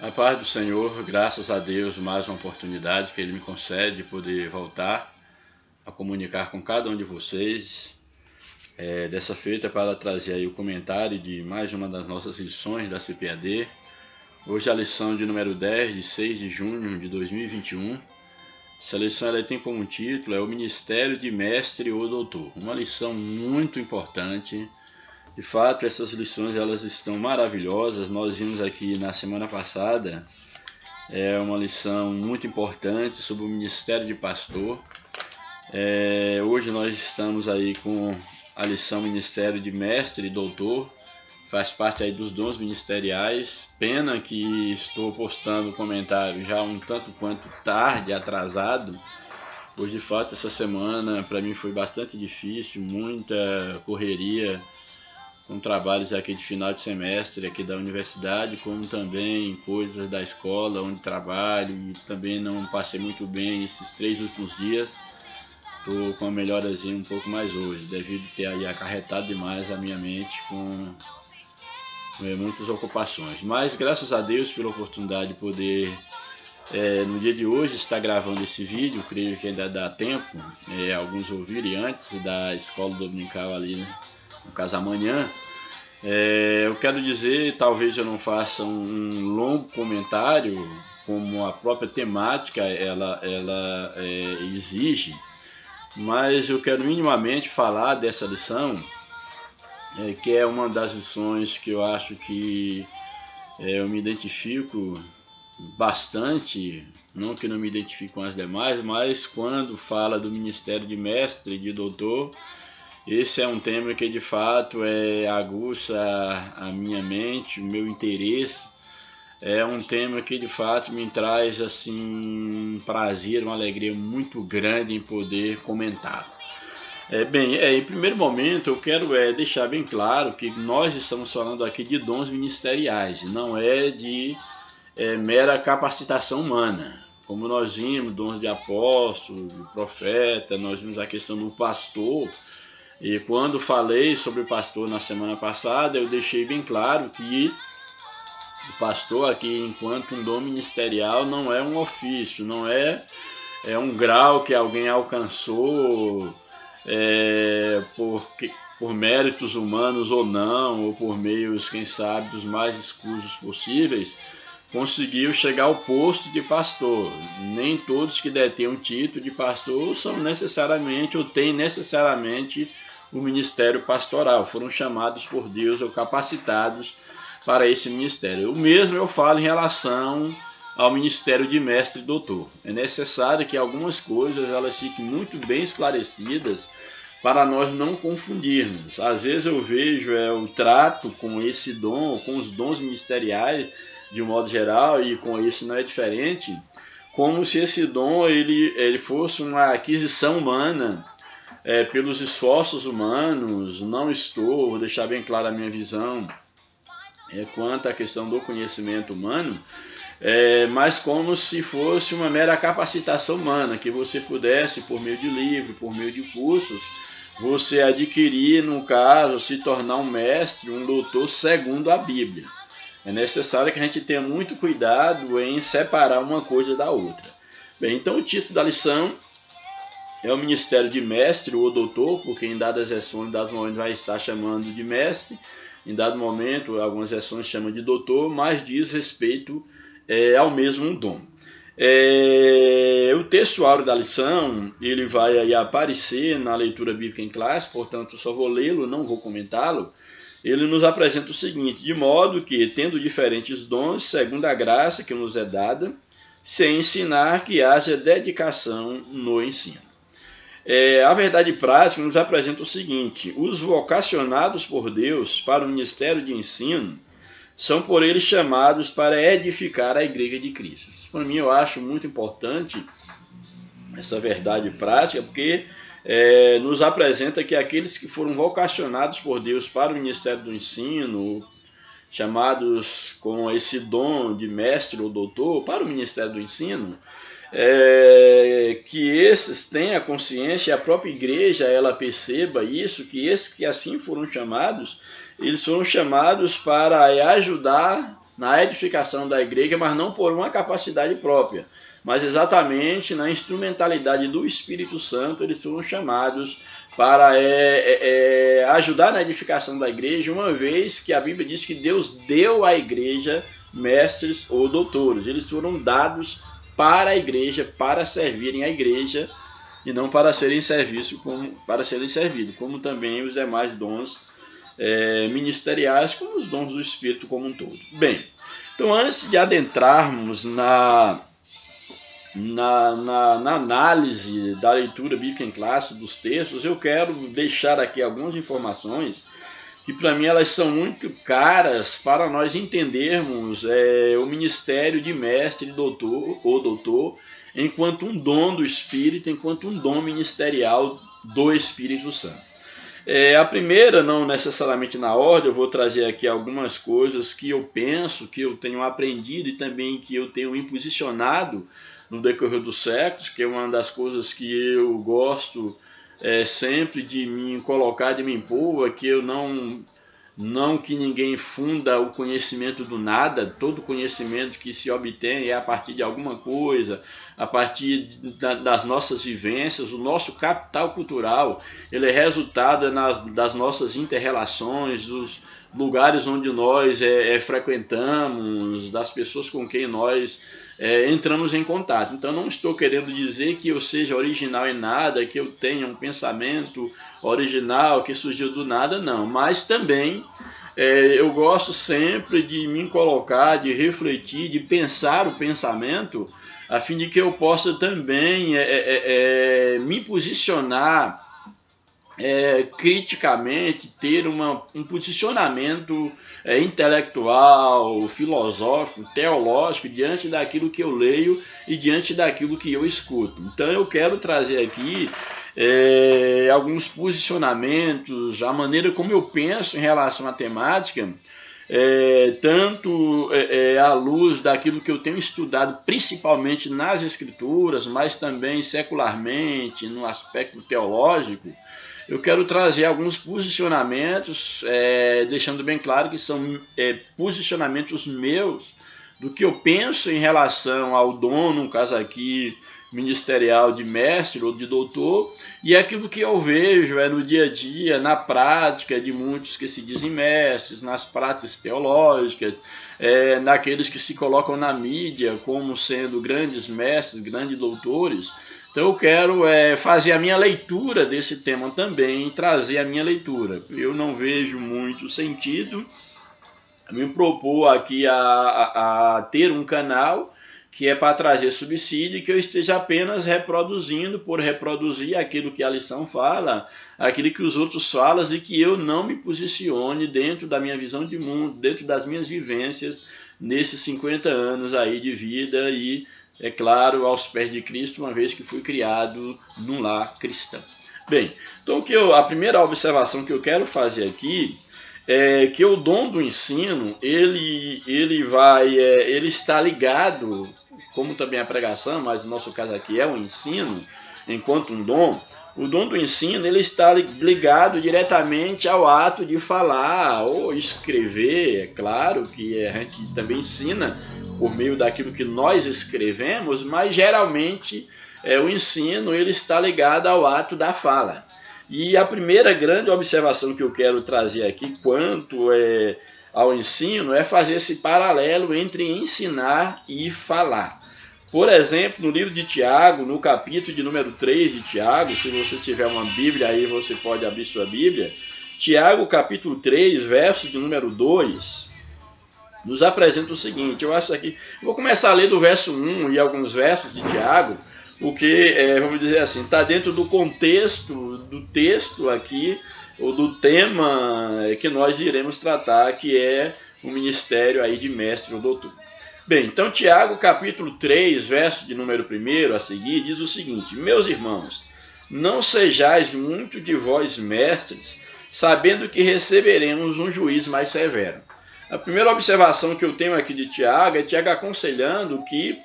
A paz do Senhor, graças a Deus, mais uma oportunidade que Ele me concede de poder voltar a comunicar com cada um de vocês. Dessa feita para trazer aí o comentário de mais uma das nossas lições da CPAD. Hoje a lição de número 10, de 6 de junho de 2021. Essa lição ela tem como título o Ministério de Mestre ou Doutor. Uma lição muito importante. De fato, essas lições elas estão maravilhosas. Nós vimos aqui na semana passada uma lição muito importante sobre o ministério de pastor. Hoje nós estamos aí com a lição Ministério de Mestre e Doutor. Faz parte aí dos dons ministeriais. Pena que estou postando o comentário já um tanto quanto tarde, atrasado. Pois de fato essa semana para mim foi bastante difícil, muita correria, com trabalhos aqui de final de semestre aqui da universidade, como também coisas da escola onde trabalho, e também não passei muito bem esses 3 últimos dias. Estou com uma melhorazinha um pouco mais hoje, devido ter aí acarretado demais a minha mente com muitas ocupações. Mas graças a Deus pela oportunidade de poder no dia de hoje estar gravando esse vídeo. Creio que ainda dá tempo alguns ouvirem antes da escola dominical ali, né? No caso amanhã. Eu quero dizer, talvez eu não faça um longo comentário, como a própria temática ela exige, mas eu quero minimamente falar dessa lição, que é uma das lições que eu acho que eu me identifico bastante, não que não me identifique com as demais, mas quando fala do ministério de mestre e de doutor, esse é um tema que de fato aguça a minha mente, o meu interesse. É um tema que de fato me traz assim um prazer, uma alegria muito grande em poder comentar. Em primeiro momento eu quero deixar bem claro que nós estamos falando aqui de dons ministeriais, não é de mera capacitação humana. Como nós vimos, dons de apóstolo, de profeta, nós vimos a questão do pastor. E quando falei sobre o pastor na semana passada, eu deixei bem claro que o pastor aqui, enquanto um dom ministerial, não é um ofício, não é um grau que alguém alcançou por méritos humanos ou não, ou por meios, quem sabe, dos mais escusos possíveis, conseguiu chegar ao posto de pastor. Nem todos que detêm o título de pastor são necessariamente ou têm necessariamente o ministério pastoral, foram chamados por Deus ou capacitados para esse ministério. O mesmo eu falo em relação ao ministério de mestre e doutor. É necessário que algumas coisas elas fiquem muito bem esclarecidas para nós não confundirmos. Às vezes eu vejo o trato com esse dom, com os dons ministeriais de um modo geral, e com isso não é diferente, como se esse dom ele fosse uma aquisição humana, pelos esforços humanos. Não estou, vou deixar bem clara a minha visão quanto à questão do conhecimento humano, mas como se fosse uma mera capacitação humana, que você pudesse, por meio de livro, por meio de cursos, você adquirir, no caso, se tornar um mestre, um doutor segundo a Bíblia. É necessário que a gente tenha muito cuidado em separar uma coisa da outra. Bem, então o título da lição é o ministério de mestre ou doutor, porque em dadas versões, em dados momentos vai estar chamando de mestre, em dado momento algumas versões chamam de doutor, mas diz respeito ao mesmo dom. O texto áureo da lição, ele vai aí aparecer na leitura bíblica em classe, portanto só vou lê-lo, não vou comentá-lo. Ele nos apresenta o seguinte: de modo que, tendo diferentes dons, segundo a graça que nos é dada, se ensinar que haja dedicação no ensino. A verdade prática nos apresenta o seguinte: os vocacionados por Deus para o ministério de ensino são por ele chamados para edificar a igreja de Cristo. Isso, para mim, eu acho muito importante essa verdade prática, porque nos apresenta que aqueles que foram vocacionados por Deus para o ministério do ensino, chamados com esse dom de mestre ou doutor para o ministério do ensino, que esses tenham a consciência, e a própria igreja ela perceba isso, que esses que assim foram chamados, eles foram chamados para ajudar na edificação da igreja, mas não por uma capacidade própria, mas exatamente na instrumentalidade do Espírito Santo. Eles foram chamados para ajudar na edificação da igreja, uma vez que a Bíblia diz que Deus deu à igreja mestres ou doutores. Eles foram dados para a igreja, para servirem a igreja, e não para serem servidos, como também os demais dons ministeriais, como os dons do Espírito como um todo. Bem, então antes de adentrarmos na análise da leitura bíblica em classe dos textos, eu quero deixar aqui algumas informações que para mim elas são muito caras para nós entendermos o ministério de mestre, doutor ou doutor, enquanto um dom do Espírito, enquanto um dom ministerial do Espírito Santo. A primeira, não necessariamente na ordem, eu vou trazer aqui algumas coisas que eu penso, que eu tenho aprendido e também que eu tenho me posicionado no decorrer dos séculos, que é uma das coisas que eu gosto sempre de me colocar, de me impor, que eu não que ninguém funda o conhecimento do nada. Todo conhecimento que se obtém é a partir de alguma coisa, a partir das nossas vivências. O nosso capital cultural ele é resultado das nossas inter-relações, dos lugares onde nós frequentamos, das pessoas com quem nós entramos em contato. Então não estou querendo dizer que eu seja original em nada, que eu tenha um pensamento original que surgiu do nada, não. Mas também eu gosto sempre de me colocar, de refletir, de pensar o pensamento, a fim de que eu possa também me posicionar criticamente, ter um posicionamento intelectual, filosófico, teológico diante daquilo que eu leio e diante daquilo que eu escuto. Então eu quero trazer aqui alguns posicionamentos, a maneira como eu penso em relação à temática, tanto à luz daquilo que eu tenho estudado, principalmente nas Escrituras, mas também secularmente, no aspecto teológico. Eu quero trazer alguns posicionamentos, deixando bem claro que são posicionamentos meus, do que eu penso em relação ao dom, no caso aqui, ministerial de mestre ou de doutor, e aquilo que eu vejo no dia a dia, na prática de muitos que se dizem mestres, nas práticas teológicas, naqueles que se colocam na mídia como sendo grandes mestres, grandes doutores. Então eu quero fazer a minha leitura desse tema também, trazer a minha leitura. Eu não vejo muito sentido me propor aqui a ter um canal que é para trazer subsídio, que eu esteja apenas reproduzindo por reproduzir aquilo que a lição fala, aquilo que os outros falam, e que eu não me posicione dentro da minha visão de mundo, dentro das minhas vivências nesses 50 anos aí de vida e, é claro, aos pés de Cristo, uma vez que fui criado num lar cristão. Bem, então a primeira observação que eu quero fazer aqui é que o dom do ensino, ele está ligado, como também a pregação, mas no nosso caso aqui é o ensino, enquanto um dom. O dom do ensino ele está ligado diretamente ao ato de falar ou escrever. É claro que a gente também ensina por meio daquilo que nós escrevemos, mas geralmente o ensino ele está ligado ao ato da fala. E a primeira grande observação que eu quero trazer aqui quanto ao ensino é fazer esse paralelo entre ensinar e falar. Por exemplo, no livro de Tiago, no capítulo de número 3 de Tiago, se você tiver uma Bíblia aí, você pode abrir sua Bíblia. Tiago, capítulo 3, verso de número 2, nos apresenta o seguinte. Eu vou começar a ler do verso 1 e alguns versos de Tiago, porque, vamos dizer assim, está dentro do contexto do texto aqui, ou do tema que nós iremos tratar, que é o ministério aí de mestre ou doutor. Bem, então Tiago capítulo 3, verso de número 1 a seguir, diz o seguinte: meus irmãos, não sejais muito de vós mestres, sabendo que receberemos um juízo mais severo. A primeira observação que eu tenho aqui de Tiago é Tiago aconselhando que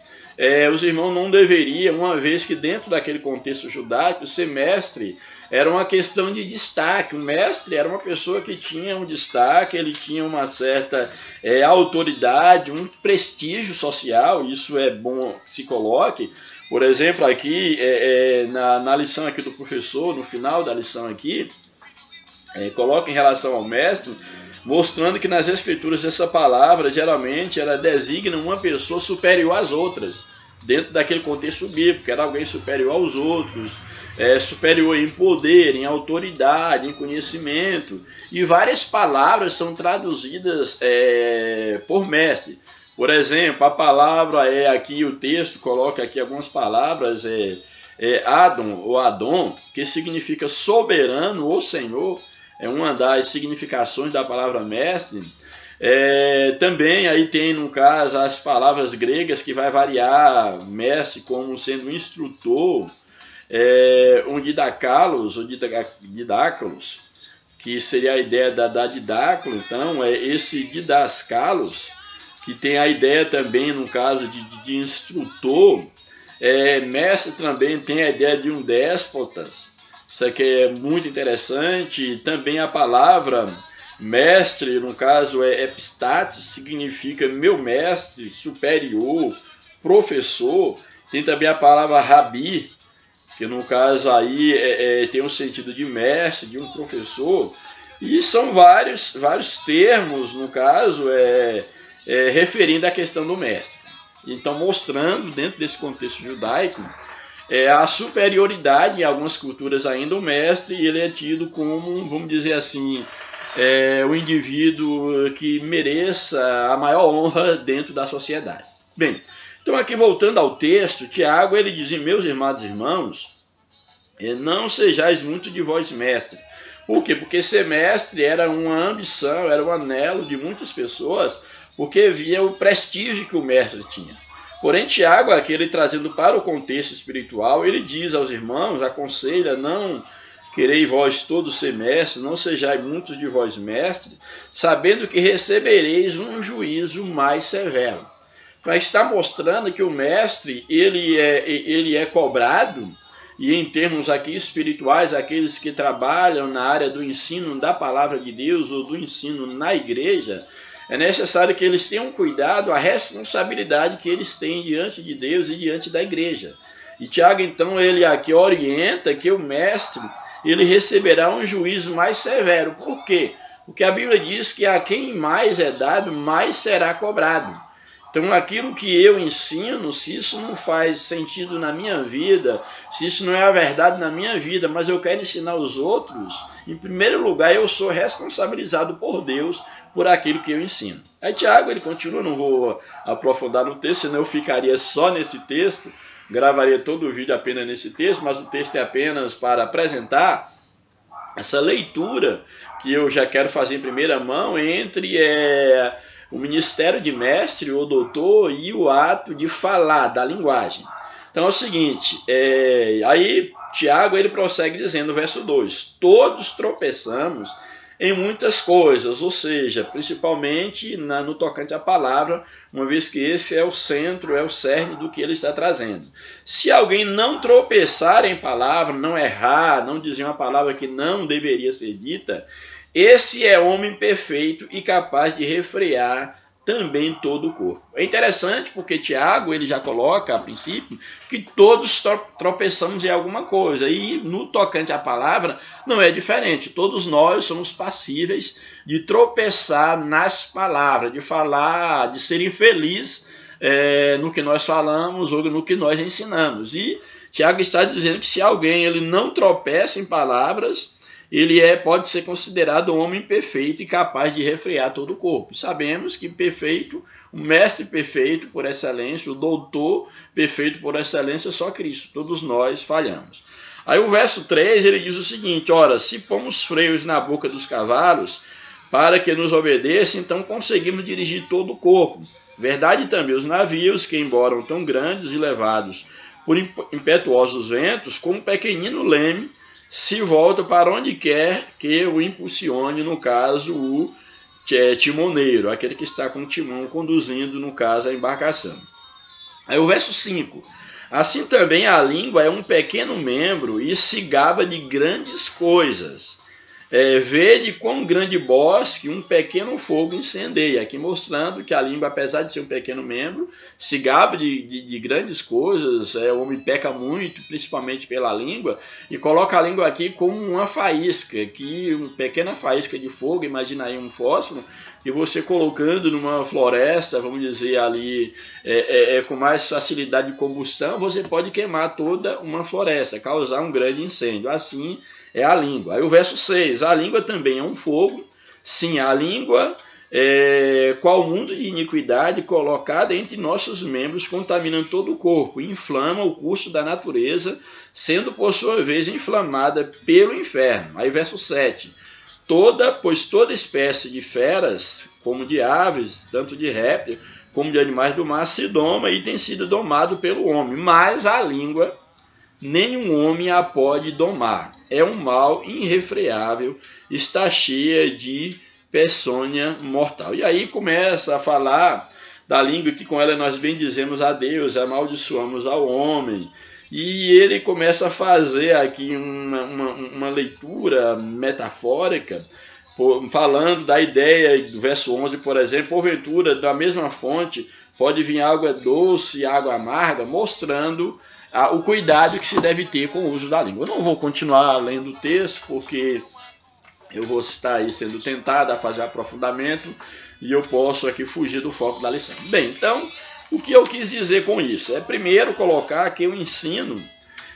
os irmãos não deveriam, uma vez que dentro daquele contexto judaico, ser mestre era uma questão de destaque. O mestre era uma pessoa que tinha um destaque, ele tinha uma certa autoridade, um prestígio social, isso é bom que se coloque. Por exemplo, aqui na lição aqui do professor, no final da lição aqui, coloca em relação ao mestre, mostrando que nas escrituras essa palavra geralmente ela designa uma pessoa superior às outras, dentro daquele contexto bíblico, era alguém superior aos outros, superior em poder, em autoridade, em conhecimento, e várias palavras são traduzidas por mestre. Por exemplo, a palavra aqui, o texto coloca aqui algumas palavras, Adon ou Adon, que significa soberano ou senhor, é uma das significações da palavra mestre. Também aí tem, no caso, as palavras gregas que vai variar mestre como sendo instrutor, um didacalos ou didácalos, que seria a ideia da didáculo. Então, esse didascalos, que tem a ideia também, no caso, de instrutor. Mestre também tem a ideia de um déspotas. Isso aqui é muito interessante. Também a palavra mestre, no caso, epistates, significa meu mestre, superior, professor. Tem também a palavra rabi, que no caso aí tem o sentido de mestre, de um professor. E são vários termos, no caso, referindo à questão do mestre. Então, mostrando, dentro desse contexto judaico, a superioridade em algumas culturas ainda. O mestre ele é tido como, vamos dizer assim, o indivíduo que mereça a maior honra dentro da sociedade. Bem, então aqui voltando ao texto, Tiago ele diz: meus amados irmãos, não sejais muito de vós mestre. Por quê? Porque ser mestre era uma ambição, era um anelo de muitas pessoas, porque via o prestígio que o mestre tinha. Porém, Tiago, aqui ele trazendo para o contexto espiritual, ele diz aos irmãos, aconselha: não querei vós todos ser mestres, não sejais muitos de vós mestres, sabendo que recebereis um juízo mais severo. Mas está mostrando que o mestre ele é cobrado, e em termos aqui espirituais, aqueles que trabalham na área do ensino da palavra de Deus ou do ensino na igreja, é necessário que eles tenham cuidado, a responsabilidade que eles têm diante de Deus e diante da igreja. E Tiago, então, ele aqui orienta que o mestre ele receberá um juízo mais severo. Por quê? Porque a Bíblia diz que a quem mais é dado, mais será cobrado. Então, aquilo que eu ensino, se isso não faz sentido na minha vida, se isso não é a verdade na minha vida, mas eu quero ensinar os outros, em primeiro lugar, eu sou responsabilizado por Deus por aquilo que eu ensino. Aí Tiago, ele continua, não vou aprofundar no texto, senão eu ficaria só nesse texto, gravaria todo o vídeo apenas nesse texto, mas o texto é apenas para apresentar essa leitura que eu já quero fazer em primeira mão entre o ministério de mestre ou doutor e o ato de falar, da linguagem. Então é o seguinte, aí Tiago ele prossegue dizendo no verso 2: todos tropeçamos em muitas coisas, ou seja, principalmente no tocante à palavra, uma vez que esse é o centro, é o cerne do que ele está trazendo. Se alguém não tropeçar em palavra, não errar, não dizer uma palavra que não deveria ser dita, esse é homem perfeito e capaz de refrear também todo o corpo. É interessante porque Tiago ele já coloca a princípio que todos tropeçamos em alguma coisa, e no tocante à palavra não é diferente. Todos nós somos passíveis de tropeçar nas palavras, de falar, de ser infeliz no que nós falamos ou no que nós ensinamos. E Tiago está dizendo que se alguém ele não tropeça em palavras, ele pode ser considerado um homem perfeito e capaz de refrear todo o corpo. Sabemos que perfeito, o mestre perfeito por excelência, o doutor perfeito por excelência, só Cristo. Todos nós falhamos. Aí o verso 3, ele diz o seguinte: ora, se pomos freios na boca dos cavalos para que nos obedeçam, então conseguimos dirigir todo o corpo. Verdade também, os navios, que embora tão grandes e levados por impetuosos ventos, com um pequenino leme, se volta para onde quer que o impulsione, no caso, o timoneiro, aquele que está com o timão conduzindo, no caso, a embarcação. Aí o verso 5. Assim também a língua é um pequeno membro e se gaba de grandes coisas. Vede quão grande bosque um pequeno fogo incendeia. Aqui mostrando que a língua, apesar de ser um pequeno membro, se gaba de grandes coisas. O homem peca muito, principalmente pela língua, e coloca a língua aqui como uma faísca, uma pequena faísca de fogo. Imagina aí um fósforo, que você colocando numa floresta, vamos dizer ali, com mais facilidade de combustão, você pode queimar toda uma floresta, causar um grande incêndio. Assim é a língua. Aí o verso 6, a língua também é um fogo. Sim, a língua qual mundo de iniquidade colocada entre nossos membros, contaminando todo o corpo, inflama o curso da natureza, sendo por sua vez inflamada pelo inferno. Aí verso 7, pois toda espécie de feras, como de aves, tanto de répteis, como de animais do mar, se doma e tem sido domado pelo homem, mas a língua nenhum homem a pode domar. É um mal irrefreável, está cheia de peçonha mortal. E aí começa a falar da língua, que com ela nós bendizemos a Deus, amaldiçoamos ao homem. E ele começa a fazer aqui uma leitura metafórica, falando da ideia do verso 11, por exemplo, porventura da mesma fonte pode vir água doce e água amarga, mostrando o cuidado que se deve ter com o uso da língua. Eu não vou continuar lendo o texto, porque eu vou estar aí sendo tentado a fazer aprofundamento e eu posso aqui fugir do foco da lição. Bem, então, o que eu quis dizer com isso? Primeiro colocar que o ensino,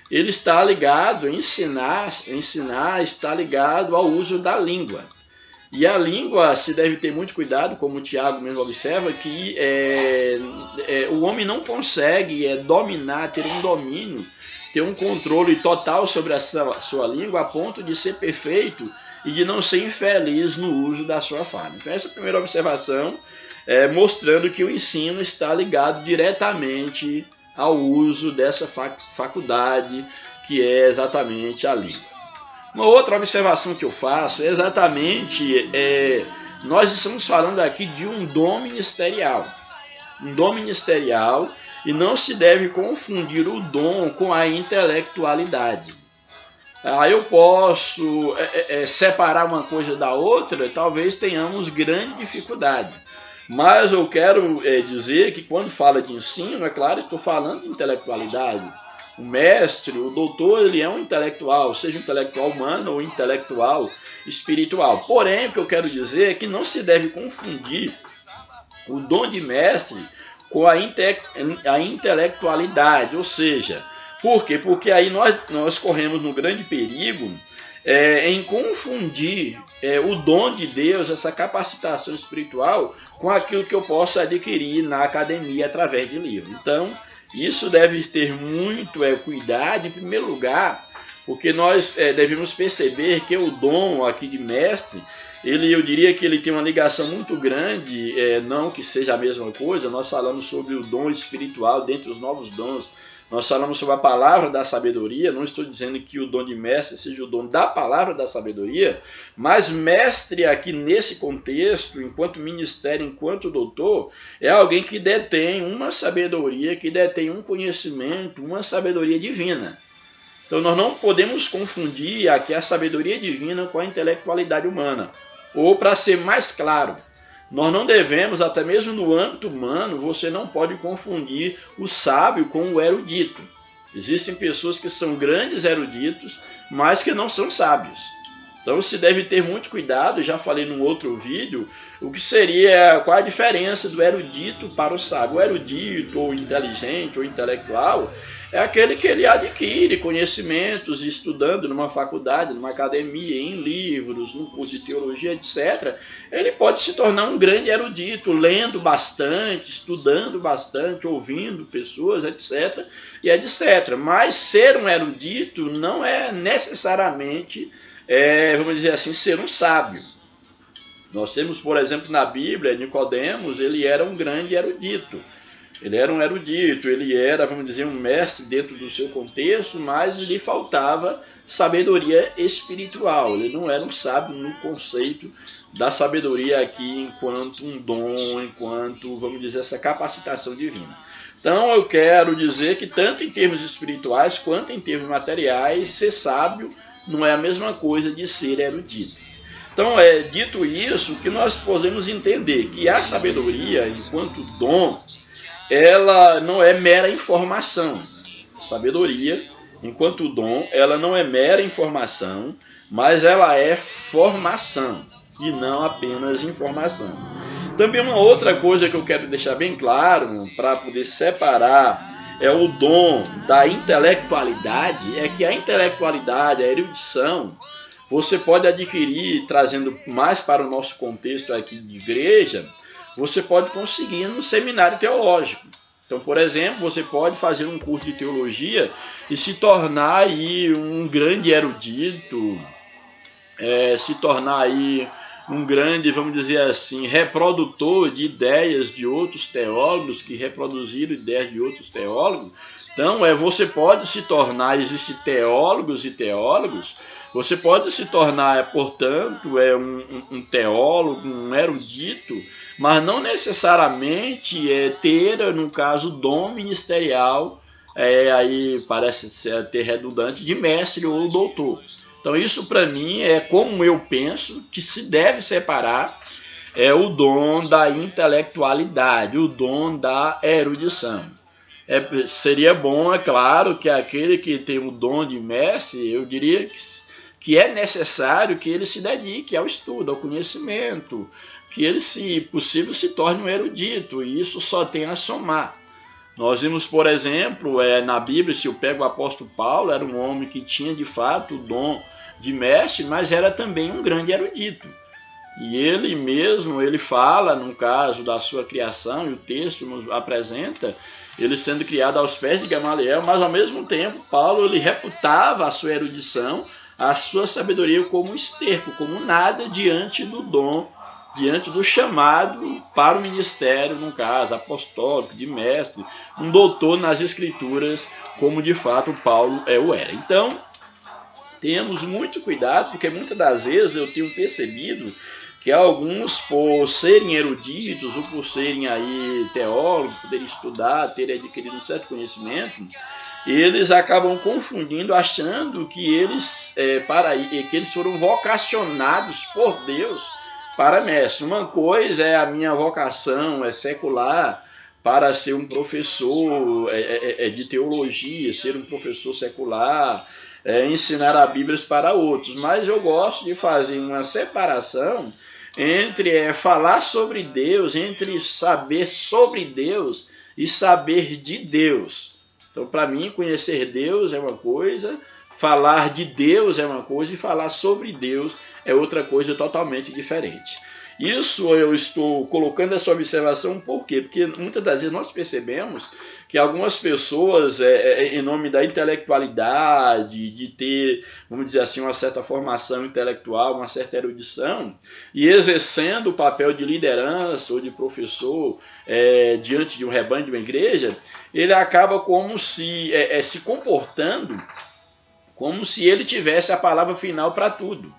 ele está ligado, ensinar está ligado ao uso da língua. E a língua se deve ter muito cuidado, como o Tiago mesmo observa, que o homem não consegue dominar, ter um domínio, ter um controle total sobre a sua língua, a ponto de ser perfeito e de não ser infeliz no uso da sua fala. Então essa é a primeira observação, mostrando que o ensino está ligado diretamente ao uso dessa faculdade, que é exatamente a língua. Uma outra observação que eu faço é exatamente, nós estamos falando aqui de um dom ministerial. Um dom ministerial, e não se deve confundir o dom com a intelectualidade. Eu posso separar uma coisa da outra, talvez tenhamos grande dificuldade. Mas eu quero dizer que quando fala de ensino, é claro, estou falando de intelectualidade. O mestre, o doutor, ele é um intelectual, seja um intelectual humano ou intelectual espiritual. Porém, o que eu quero dizer é que não se deve confundir o dom de mestre com a intelectualidade. Ou seja, por quê? Porque aí nós corremos um grande perigo em confundir o dom de Deus, essa capacitação espiritual, com aquilo que eu posso adquirir na academia através de livros. Então, isso deve ter muito cuidado, em primeiro lugar, porque nós devemos perceber que o dom aqui de mestre, eu diria que ele tem uma ligação muito grande, não que seja a mesma coisa. Nós falamos sobre o dom espiritual, dentre os novos dons, nós falamos sobre a palavra da sabedoria. Não estou dizendo que o dom de mestre seja o dom da palavra da sabedoria, mas mestre aqui nesse contexto, enquanto ministério, enquanto doutor, é alguém que detém uma sabedoria, que detém um conhecimento, uma sabedoria divina. Então nós não podemos confundir aqui a sabedoria divina com a intelectualidade humana. Ou, para ser mais claro, nós não devemos, até mesmo no âmbito humano, você não pode confundir o sábio com o erudito. Existem pessoas que são grandes eruditos, mas que não são sábios. Então se deve ter muito cuidado, já falei num outro vídeo, qual a diferença do erudito para o sábio. O erudito, ou inteligente, ou intelectual, é aquele que ele adquire conhecimentos estudando numa faculdade, numa academia, em livros, no curso de teologia, etc. Ele pode se tornar um grande erudito, lendo bastante, estudando bastante, ouvindo pessoas, etc. e etc. Mas ser um erudito não é necessariamente, vamos dizer assim, ser um sábio. Nós temos, por exemplo, na Bíblia, Nicodemos, ele era um grande erudito. Ele era um erudito, ele era, vamos dizer, um mestre dentro do seu contexto, mas lhe faltava sabedoria espiritual. Ele não era um sábio no conceito da sabedoria aqui enquanto um dom, enquanto, vamos dizer, essa capacitação divina. Então eu quero dizer que tanto em termos espirituais quanto em termos materiais, ser sábio não é a mesma coisa de ser erudito. Então, dito isso, que nós podemos entender que a sabedoria, enquanto dom, ela não é mera informação. Sabedoria, enquanto dom, ela não é mera informação, mas ela é formação e não apenas informação. Também uma outra coisa que eu quero deixar bem claro, para poder separar o dom da intelectualidade, é que a intelectualidade, a erudição, você pode adquirir, trazendo mais para o nosso contexto aqui de igreja, você pode conseguir no seminário teológico. Então, por exemplo, você pode fazer um curso de teologia e se tornar aí um grande erudito, se tornar aí um grande, vamos dizer assim, reprodutor de ideias de outros teólogos que reproduziram ideias de outros teólogos. Então, você pode se tornar, existem teólogos e teólogos, você pode se tornar, portanto, um teólogo, um erudito, mas não necessariamente ter, no caso, dom ministerial, aí parece ser ter redundante, de mestre ou doutor. Então isso para mim é como eu penso que se deve separar o dom da intelectualidade, o dom da erudição. Seria bom, é claro, que aquele que tem o dom de mestre, eu diria que é necessário que ele se dedique ao estudo, ao conhecimento, que ele, se possível, se torne um erudito, e isso só tem a somar. Nós vimos, por exemplo, na Bíblia, se eu pego o apóstolo Paulo, era um homem que tinha de fato o dom de mestre, mas era também um grande erudito. E ele mesmo, ele fala, no caso da sua criação, e o texto nos apresenta, ele sendo criado aos pés de Gamaliel, mas ao mesmo tempo, Paulo ele reputava a sua erudição, a sua sabedoria como esterco, como nada diante do dom, diante do chamado para o ministério, no caso apostólico, de mestre, um doutor nas escrituras, como de fato Paulo o era. Então, temos muito cuidado, porque muitas das vezes eu tenho percebido que alguns, por serem eruditos ou por serem aí teólogos, poderem estudar, terem adquirido um certo conhecimento, eles acabam confundindo, achando que eles foram vocacionados por Deus para mestre. Uma coisa é a minha vocação, secular, para ser um professor de teologia, ser um professor secular, ensinar a Bíblia para outros. Mas eu gosto de fazer uma separação entre falar sobre Deus, entre saber sobre Deus e saber de Deus. Então, para mim, conhecer Deus é uma coisa, falar de Deus é uma coisa e falar sobre Deus é outra coisa totalmente diferente. Isso eu estou colocando essa observação por quê? Porque muitas das vezes nós percebemos que algumas pessoas, em nome da intelectualidade, de ter, vamos dizer assim, uma certa formação intelectual, uma certa erudição, e exercendo o papel de liderança ou de professor diante de um rebanho, de uma igreja, ele acaba como se comportando como se ele tivesse a palavra final para tudo.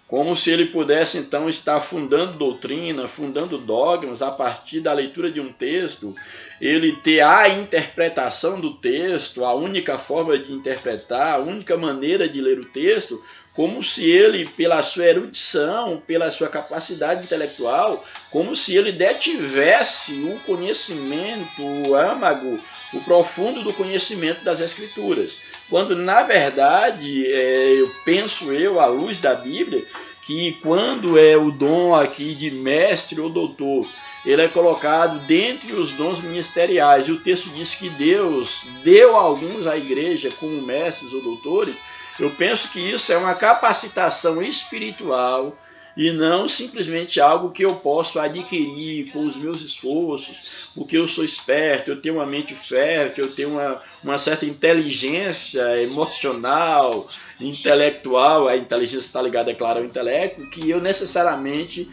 Como se ele pudesse, então, estar fundando doutrina, fundando dogmas a partir da leitura de um texto, ele ter a interpretação do texto, a única forma de interpretar, a única maneira de ler o texto, como se ele, pela sua erudição, pela sua capacidade intelectual, como se ele detivesse o conhecimento, o âmago, o profundo do conhecimento das Escrituras. Quando, na verdade, eu penso à luz da Bíblia, que quando o dom aqui de mestre ou doutor, ele é colocado dentre os dons ministeriais, e o texto diz que Deus deu alguns à igreja como mestres ou doutores, eu penso que isso é uma capacitação espiritual e não simplesmente algo que eu posso adquirir com os meus esforços, porque eu sou esperto, eu tenho uma mente fértil, eu tenho uma certa inteligência emocional, intelectual, a inteligência está ligada, é claro, ao intelecto, que eu necessariamente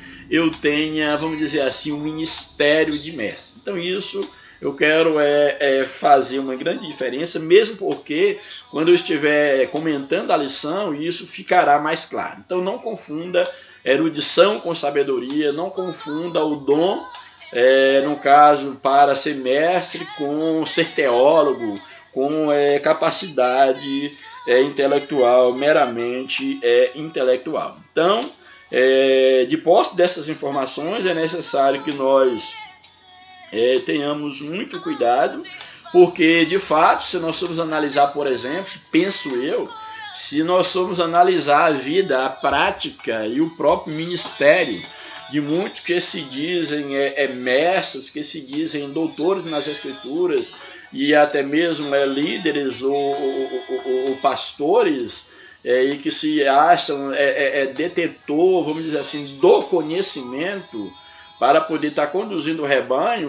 tenha, vamos dizer assim, um ministério de mestre. Então isso eu quero fazer uma grande diferença, mesmo porque quando eu estiver comentando a lição, isso ficará mais claro. Então não confunda erudição com sabedoria, não confunda o dom, no caso, para ser mestre, com ser teólogo, com capacidade intelectual, meramente intelectual. Então, de posse dessas informações, é necessário que nós tenhamos muito cuidado, porque, de fato, se nós formos analisar, por exemplo, penso eu, se nós formos analisar a vida, a prática e o próprio ministério de muitos que se dizem mestres, que se dizem doutores nas Escrituras e até mesmo líderes ou pastores, e que se acham detentor, vamos dizer assim, do conhecimento para poder estar conduzindo o rebanho,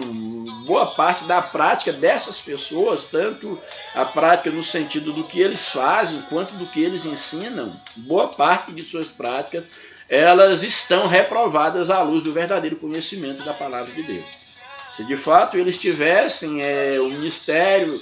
boa parte da prática dessas pessoas, tanto a prática no sentido do que eles fazem, quanto do que eles ensinam, boa parte de suas práticas, elas estão reprovadas à luz do verdadeiro conhecimento da palavra de Deus. Se de fato eles tivessem o ministério,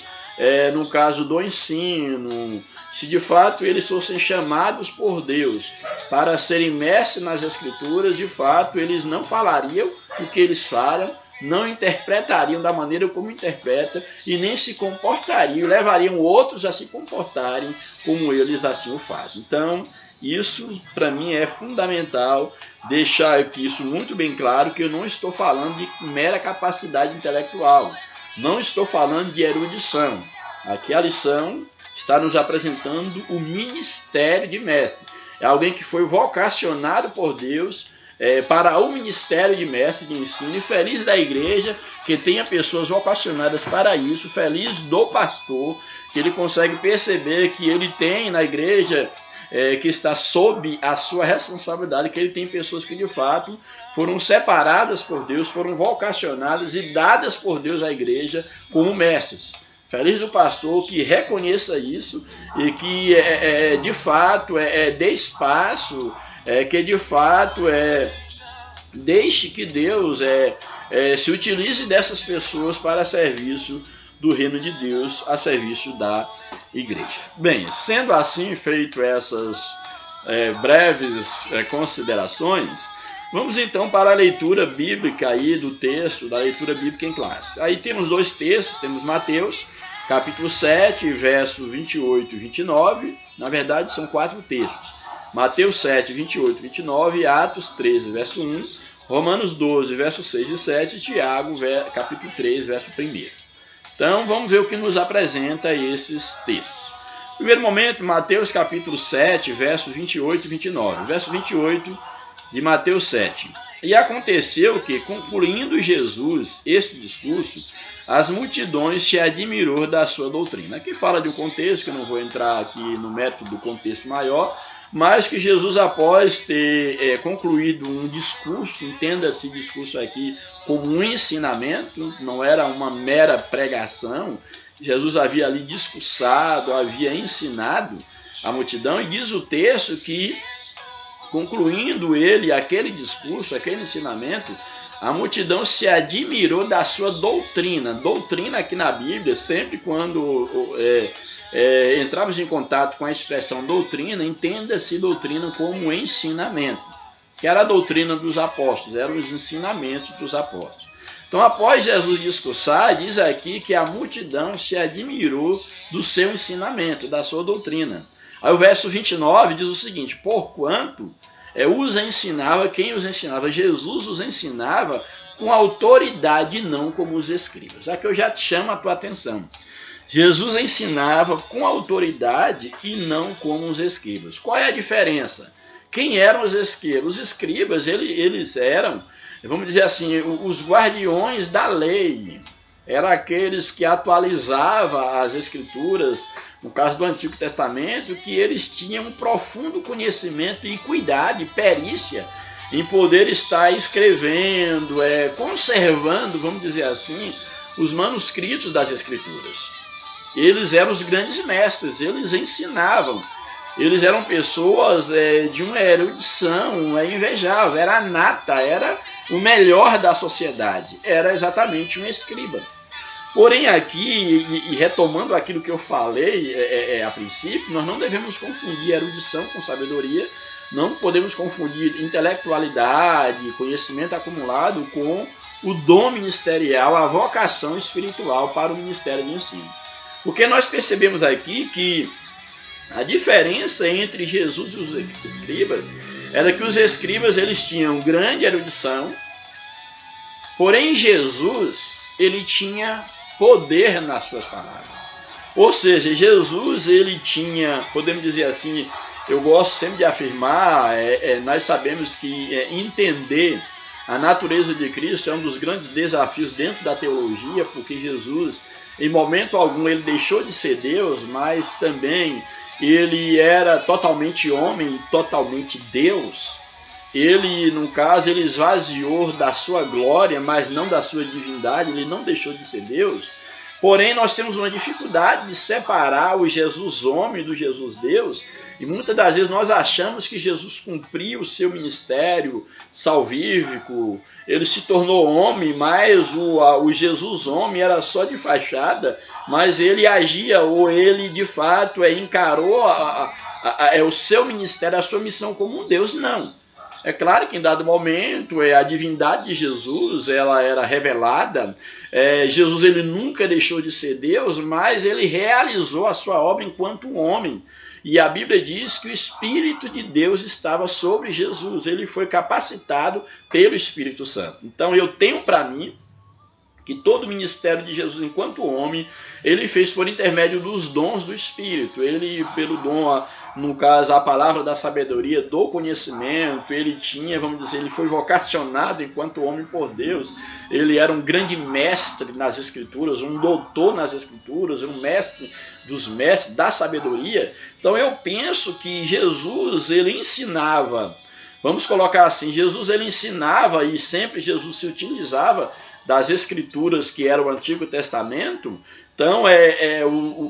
no caso do ensino, se de fato eles fossem chamados por Deus para serem mestres nas Escrituras, de fato eles não falariam o que eles falam, não interpretariam da maneira como interpretam e nem se comportariam, levariam outros a se comportarem como eles assim o fazem. Então, isso para mim é fundamental deixar aqui isso muito bem claro, que eu não estou falando de mera capacidade intelectual, não estou falando de erudição. Aqui a lição está nos apresentando o ministério de mestre. É alguém que foi vocacionado por Deus para o ministério de mestre de ensino, e feliz da igreja que tenha pessoas vocacionadas para isso, feliz do pastor que ele consegue perceber que ele tem na igreja que está sob a sua responsabilidade, que ele tem pessoas que de fato foram separadas por Deus, foram vocacionadas e dadas por Deus à igreja como mestres. Feliz do pastor que reconheça isso e que de fato dê espaço, que de fato deixe que Deus se utilize dessas pessoas para serviço do reino de Deus, a serviço da igreja. Bem, sendo assim feito essas breves considerações, vamos então para a leitura bíblica aí do texto, da leitura bíblica em classe. Aí temos dois textos, temos Mateus, capítulo 7, verso 28 e 29, na verdade são 4 textos. Mateus 7, 28 e 29, Atos 13, verso 1, Romanos 12, verso 6 e 7, e Tiago, capítulo 3, verso 1. Então vamos ver o que nos apresenta esses textos. Primeiro momento, Mateus capítulo 7, versos 28 e 29. Verso 28 de Mateus 7. E aconteceu que, concluindo Jesus este discurso, as multidões se admirou da sua doutrina. Aqui fala de um contexto, que eu não vou entrar aqui no mérito do contexto maior, mas que Jesus, após ter concluído um discurso, entenda-se discurso aqui como um ensinamento, não era uma mera pregação, Jesus havia ali discursado, havia ensinado a multidão, e diz o texto que, concluindo ele aquele discurso, aquele ensinamento, a multidão se admirou da sua doutrina. Doutrina aqui na Bíblia, sempre quando entramos em contato com a expressão doutrina, entenda-se doutrina como ensinamento, que era a doutrina dos apóstolos, eram os ensinamentos dos apóstolos. Então, após Jesus discursar, diz aqui que a multidão se admirou do seu ensinamento, da sua doutrina. Aí o verso 29 diz o seguinte: porquanto os ensinava, quem os ensinava? Jesus os ensinava com autoridade e não como os escribas. Aqui eu já te chamo a tua atenção. Jesus ensinava com autoridade e não como os escribas. Qual é a diferença? Quem eram os escribas? Os escribas, eles eram, vamos dizer assim, os guardiões da lei. Eram aqueles que atualizavam as escrituras, no caso do Antigo Testamento, que eles tinham um profundo conhecimento e cuidado e perícia em poder estar escrevendo, conservando, vamos dizer assim, os manuscritos das escrituras. Eles eram os grandes mestres, eles ensinavam. Eles eram pessoas de uma erudição invejável, era a nata, era o melhor da sociedade, era exatamente um escriba. Porém aqui, e retomando aquilo que eu falei a princípio, nós não devemos confundir erudição com sabedoria, não podemos confundir intelectualidade, conhecimento acumulado com o dom ministerial, a vocação espiritual para o ministério de ensino. Porque nós percebemos aqui que a diferença entre Jesus e os escribas era que os escribas eles tinham grande erudição, porém Jesus ele tinha poder nas suas palavras. Ou seja, Jesus ele tinha, podemos dizer assim, eu gosto sempre de afirmar, nós sabemos que entender a natureza de Cristo é um dos grandes desafios dentro da teologia, porque Jesus, em momento algum, ele deixou de ser Deus, mas também ele era totalmente homem e totalmente Deus. Ele, no caso, ele esvaziou da sua glória, mas não da sua divindade, ele não deixou de ser Deus. Porém, nós temos uma dificuldade de separar o Jesus homem do Jesus Deus, e muitas das vezes nós achamos que Jesus cumpriu o seu ministério salvífico, ele se tornou homem, mas o Jesus homem era só de fachada, mas ele agia, ou ele de fato encarou o seu ministério, a sua missão como um Deus, não. É claro que em dado momento a divindade de Jesus ela era revelada. Jesus ele nunca deixou de ser Deus, mas ele realizou a sua obra enquanto um homem. E a Bíblia diz que o Espírito de Deus estava sobre Jesus. Ele foi capacitado pelo Espírito Santo. Então eu tenho para mim que todo o ministério de Jesus enquanto homem, ele fez por intermédio dos dons do Espírito. Ele, pelo dom, no caso, a palavra da sabedoria, do conhecimento, ele tinha, vamos dizer, ele foi vocacionado enquanto homem por Deus. Ele era um grande mestre nas Escrituras, um doutor nas Escrituras, um mestre dos mestres da sabedoria. Então eu penso que Jesus, ele ensinava, vamos colocar assim, Jesus ele ensinava e sempre Jesus se utilizava das escrituras que era o Antigo Testamento. Então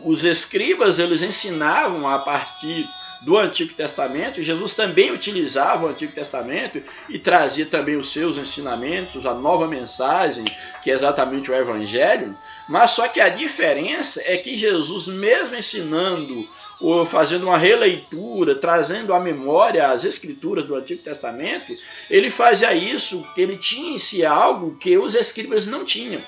os escribas eles ensinavam a partir do Antigo Testamento, e Jesus também utilizava o Antigo Testamento e trazia também os seus ensinamentos, a nova mensagem, que é exatamente o Evangelho. Mas só que a diferença é que Jesus, mesmo ensinando ou fazendo uma releitura, trazendo à memória as escrituras do Antigo Testamento, ele fazia isso, que ele tinha em si algo que os escribas não tinham.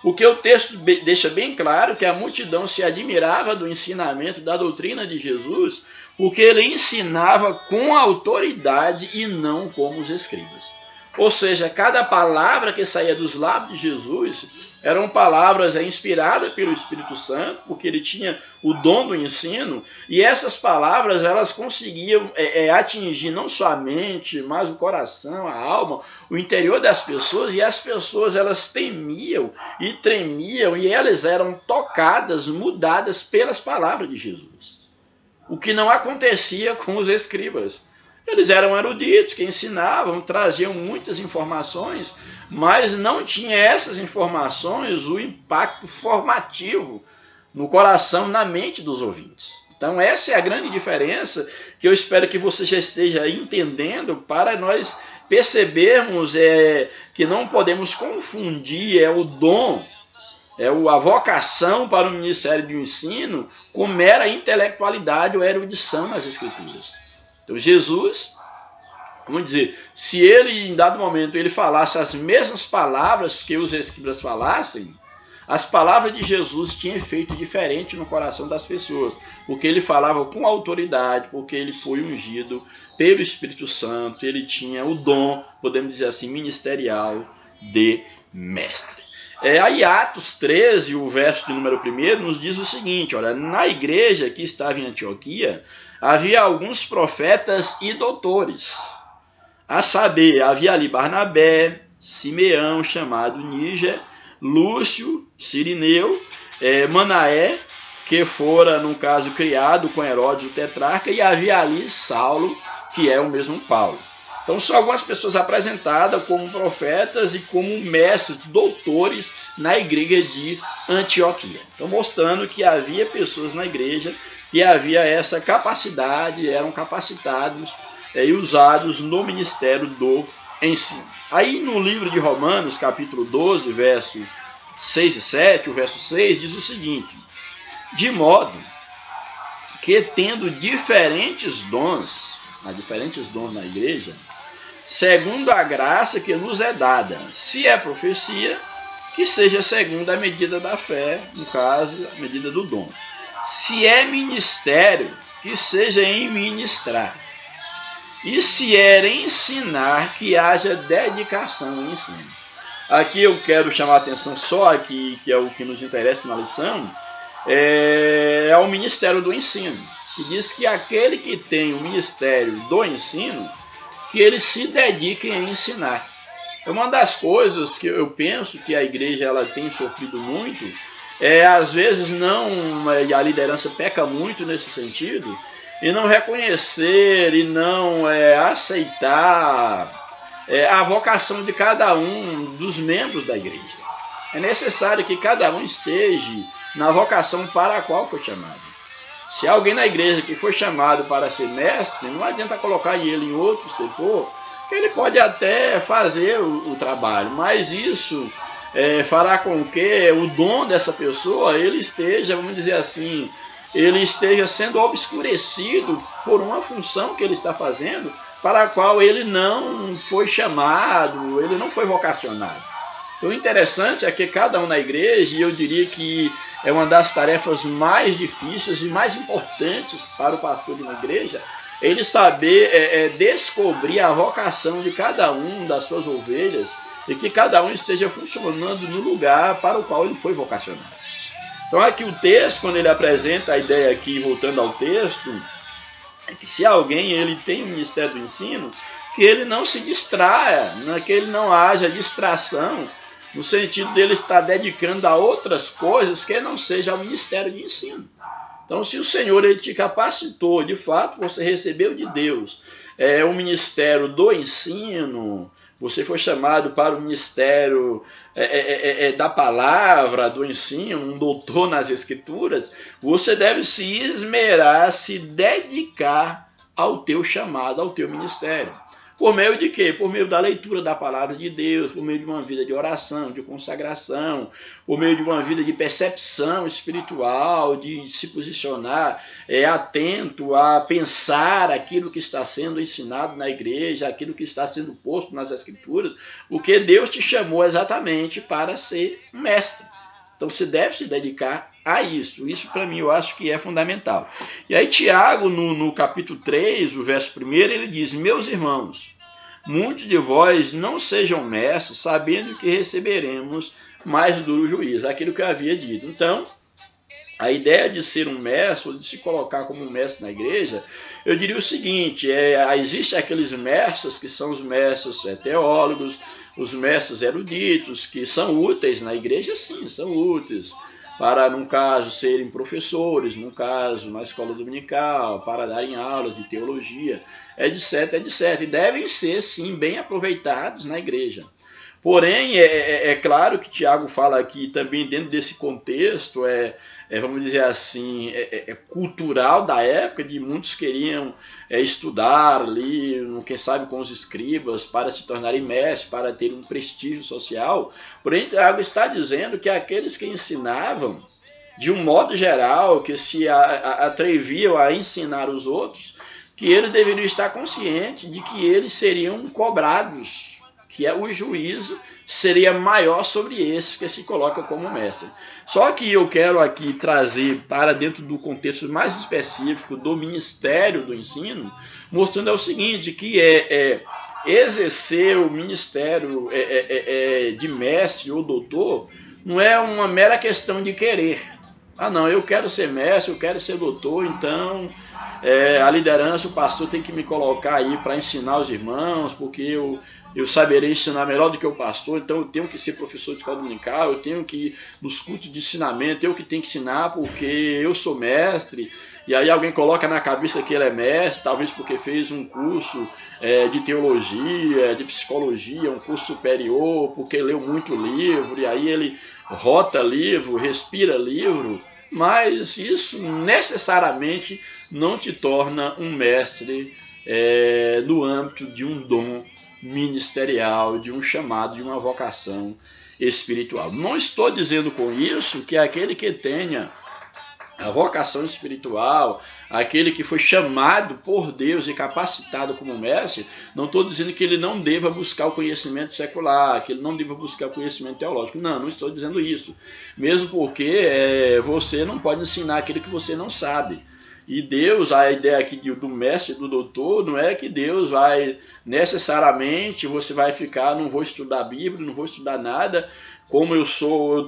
Porque o texto deixa bem claro que a multidão se admirava do ensinamento, da doutrina de Jesus, porque ele ensinava com autoridade e não como os escribas. Ou seja, cada palavra que saía dos lábios de Jesus eram palavras inspiradas pelo Espírito Santo, porque ele tinha o dom do ensino, e essas palavras elas conseguiam atingir não só a mente, mas o coração, a alma, o interior das pessoas, e as pessoas elas temiam e tremiam, e elas eram tocadas, mudadas pelas palavras de Jesus. O que não acontecia com os escribas. Eles eram eruditos, que ensinavam, traziam muitas informações, mas não tinha essas informações o impacto formativo no coração, na mente dos ouvintes. Então essa é a grande diferença que eu espero que você já esteja entendendo, para nós percebermos que não podemos confundir o dom, a vocação para o ministério do ensino com mera intelectualidade ou erudição nas Escrituras. Então Jesus, vamos dizer, se ele em dado momento ele falasse as mesmas palavras que os escribas falassem, as palavras de Jesus tinham efeito diferente no coração das pessoas, porque ele falava com autoridade, porque ele foi ungido pelo Espírito Santo, ele tinha o dom, podemos dizer assim, ministerial de mestre. Aí Atos 13, o verso de número 1, nos diz o seguinte: olha, na igreja que estava em Antioquia, havia alguns profetas e doutores, a saber, havia ali Barnabé, Simeão, chamado Níger, Lúcio, Cirineu, Manaé, que fora, no caso, criado com Herodes o tetrarca, e havia ali Saulo, que é o mesmo Paulo. Então são algumas pessoas apresentadas como profetas e como mestres, doutores na igreja de Antioquia. Então mostrando que havia pessoas na igreja que havia essa capacidade, eram capacitados e usados no ministério do ensino. Aí no livro de Romanos, capítulo 12, verso 6 e 7, o verso 6, diz o seguinte: de modo que tendo diferentes dons na igreja, segundo a graça que nos é dada, se é profecia, que seja segundo a medida da fé, no caso, a medida do dom. Se é ministério, que seja em ministrar. E se é ensinar, que haja dedicação em ensino. Aqui eu quero chamar a atenção só aqui, que é o que nos interessa na lição, é o ministério do ensino, que diz que aquele que tem o ministério do ensino, que ele se dedique a ensinar. Uma das coisas que eu penso que a igreja ela tem sofrido muito, às vezes e a liderança peca muito nesse sentido, e não reconhecer e não aceitar a vocação de cada um dos membros da igreja. É necessário que cada um esteja na vocação para a qual foi chamado. Se alguém na igreja que foi chamado para ser mestre, não adianta colocar ele em outro setor, que ele pode até fazer o trabalho, mas isso fará com que o dom dessa pessoa ele esteja, vamos dizer assim, ele esteja sendo obscurecido por uma função que ele está fazendo, para a qual ele não foi chamado, ele não foi vocacionado. Então o interessante é que cada um na igreja, e eu diria que é uma das tarefas mais difíceis e mais importantes para o pastor de uma igreja, ele saber descobrir a vocação de cada um das suas ovelhas e que cada um esteja funcionando no lugar para o qual ele foi vocacionado. Então aqui o texto, quando ele apresenta a ideia aqui, voltando ao texto, é que se alguém ele tem o ministério do ensino, que ele não se distraia, que ele não haja distração, no sentido dele estar dedicando a outras coisas que não seja o ministério de ensino. Então, se o Senhor ele te capacitou, de fato, você recebeu de Deus o ministério do ensino, você foi chamado para o ministério da palavra, do ensino, um doutor nas escrituras, você deve se esmerar, se dedicar ao teu chamado, ao teu ministério. Por meio de quê? Por meio da leitura da palavra de Deus, por meio de uma vida de oração, de consagração, por meio de uma vida de percepção espiritual, de se posicionar atento a pensar aquilo que está sendo ensinado na igreja, aquilo que está sendo posto nas escrituras, porque Deus te chamou exatamente para ser mestre. Então você deve se dedicar a isso. Isso para mim eu acho que é fundamental. E aí Tiago, no capítulo 3, o verso 1, ele diz: meus irmãos, muitos de vós não sejam mestres, sabendo que receberemos mais duro juízo. Aquilo que eu havia dito. Então, a ideia de ser um mestre, ou de se colocar como um mestre na igreja, eu diria o seguinte: existem aqueles mestres que são os mestres teólogos, os mestres eruditos, que são úteis na igreja, sim, são úteis, para, num caso, serem professores, num caso, na escola dominical, para darem aulas de teologia, etc, etc. E devem ser, sim, bem aproveitados na igreja. Porém, é claro que Tiago fala aqui também dentro desse contexto, vamos dizer assim, cultural da época, de muitos queriam estudar ali, quem sabe com os escribas, para se tornarem mestres, para ter um prestígio social. Porém, Tiago está dizendo que aqueles que ensinavam, de um modo geral, que se atreviam a ensinar os outros, que eles deveriam estar conscientes de que eles seriam cobrados, que o juízo seria maior sobre esses que se colocam como mestre. Só que eu quero aqui trazer para dentro do contexto mais específico do ministério do ensino, mostrando o seguinte, que exercer o ministério de mestre ou doutor não é uma mera questão de querer. Ah não, eu quero ser mestre, eu quero ser doutor, então a liderança, o pastor tem que me colocar aí para ensinar os irmãos, porque eu saberei ensinar melhor do que o pastor, então eu tenho que ser professor de escola dominical, eu tenho que ir nos cultos de ensinamento, eu que tenho que ensinar porque eu sou mestre. E aí alguém coloca na cabeça que ele é mestre, talvez porque fez um curso de teologia, de psicologia, um curso superior, porque leu muito livro, e aí ele rota livro, respira livro, mas isso necessariamente não te torna um mestre no âmbito de um dom ministerial, de um chamado, de uma vocação espiritual. Não estou dizendo com isso que aquele que tenha a vocação espiritual, aquele que foi chamado por Deus e capacitado como mestre, não estou dizendo que ele não deva buscar o conhecimento secular, que ele não deva buscar o conhecimento teológico. Não estou dizendo isso. Mesmo porque você não pode ensinar aquilo que você não sabe. E Deus, a ideia aqui do mestre e do doutor, não é que Deus vai necessariamente, você vai ficar, não vou estudar a Bíblia, não vou estudar nada, como eu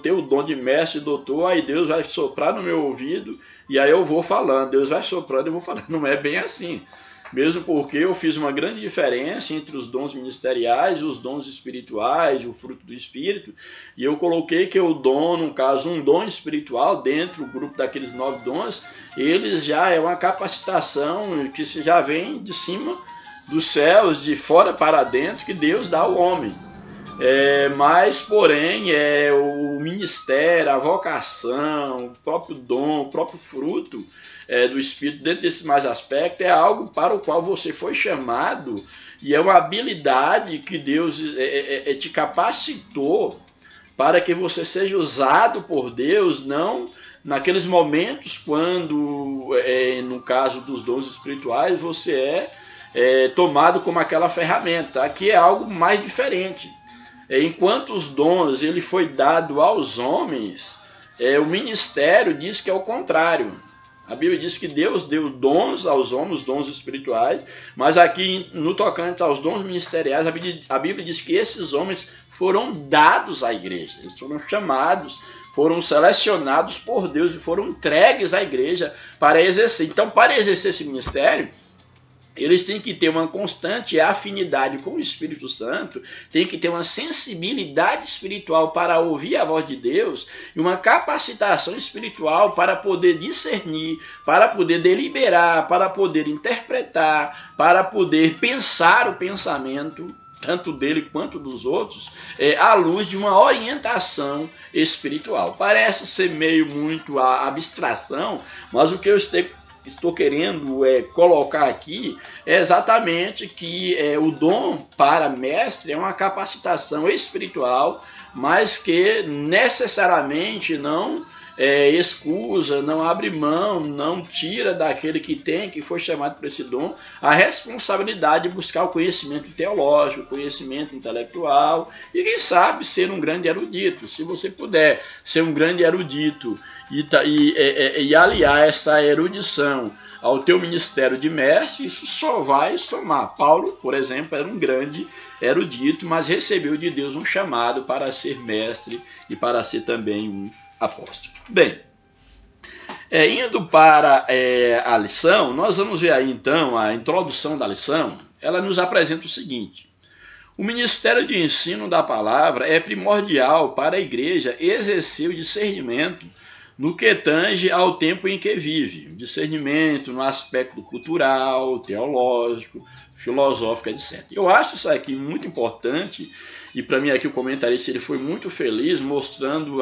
tenho o dom de mestre e doutor, aí Deus vai soprar no meu ouvido e aí eu vou falando, Deus vai soprando e eu vou falando. Não é bem assim. Mesmo porque eu fiz uma grande diferença entre os dons ministeriais, os dons espirituais, o fruto do Espírito, e eu coloquei que o dom, no caso, um dom espiritual, dentro do grupo daqueles 9 dons, eles já é uma capacitação que já vem de cima dos céus, de fora para dentro, que Deus dá ao homem. Mas, porém, o ministério, a vocação, o próprio dom, o próprio fruto do Espírito, dentro desse mais aspecto, é algo para o qual você foi chamado e é uma habilidade que Deus te capacitou para que você seja usado por Deus, não naqueles momentos quando, no caso dos dons espirituais, você tomado como aquela ferramenta. Aqui é algo mais diferente. Enquanto os dons ele foi dado aos homens, o ministério diz que é o contrário. A Bíblia diz que Deus deu dons aos homens, dons espirituais, mas aqui no tocante aos dons ministeriais, a Bíblia diz que esses homens foram dados à igreja, eles foram chamados, foram selecionados por Deus e foram entregues à igreja para exercer. Então, para exercer esse ministério, eles têm que ter uma constante afinidade com o Espírito Santo, têm que ter uma sensibilidade espiritual para ouvir a voz de Deus e uma capacitação espiritual para poder discernir, para poder deliberar, para poder interpretar, para poder pensar o pensamento, tanto dele quanto dos outros, à luz de uma orientação espiritual. Parece ser meio muito a abstração, mas o que eu estou querendo colocar aqui é exatamente que o dom para mestre é uma capacitação espiritual, mas que necessariamente não excusa, não abre mão, não tira daquele que foi chamado por esse dom, a responsabilidade de buscar o conhecimento teológico, o conhecimento intelectual e quem sabe ser um grande erudito. Se você puder ser um grande erudito e aliar essa erudição ao teu ministério de mestre, isso só vai somar. Paulo, por exemplo, era um grande erudito, mas recebeu de Deus um chamado para ser mestre e para ser também um apóstolo. Bem, indo para a lição, nós vamos ver aí então a introdução da lição. Ela nos apresenta o seguinte: o ministério de ensino da palavra é primordial para a igreja exercer o discernimento no que tange ao tempo em que vive. Discernimento no aspecto cultural, teológico, filosófico, etc. Eu acho isso aqui muito importante, e para mim aqui o comentarista ele foi muito feliz, mostrando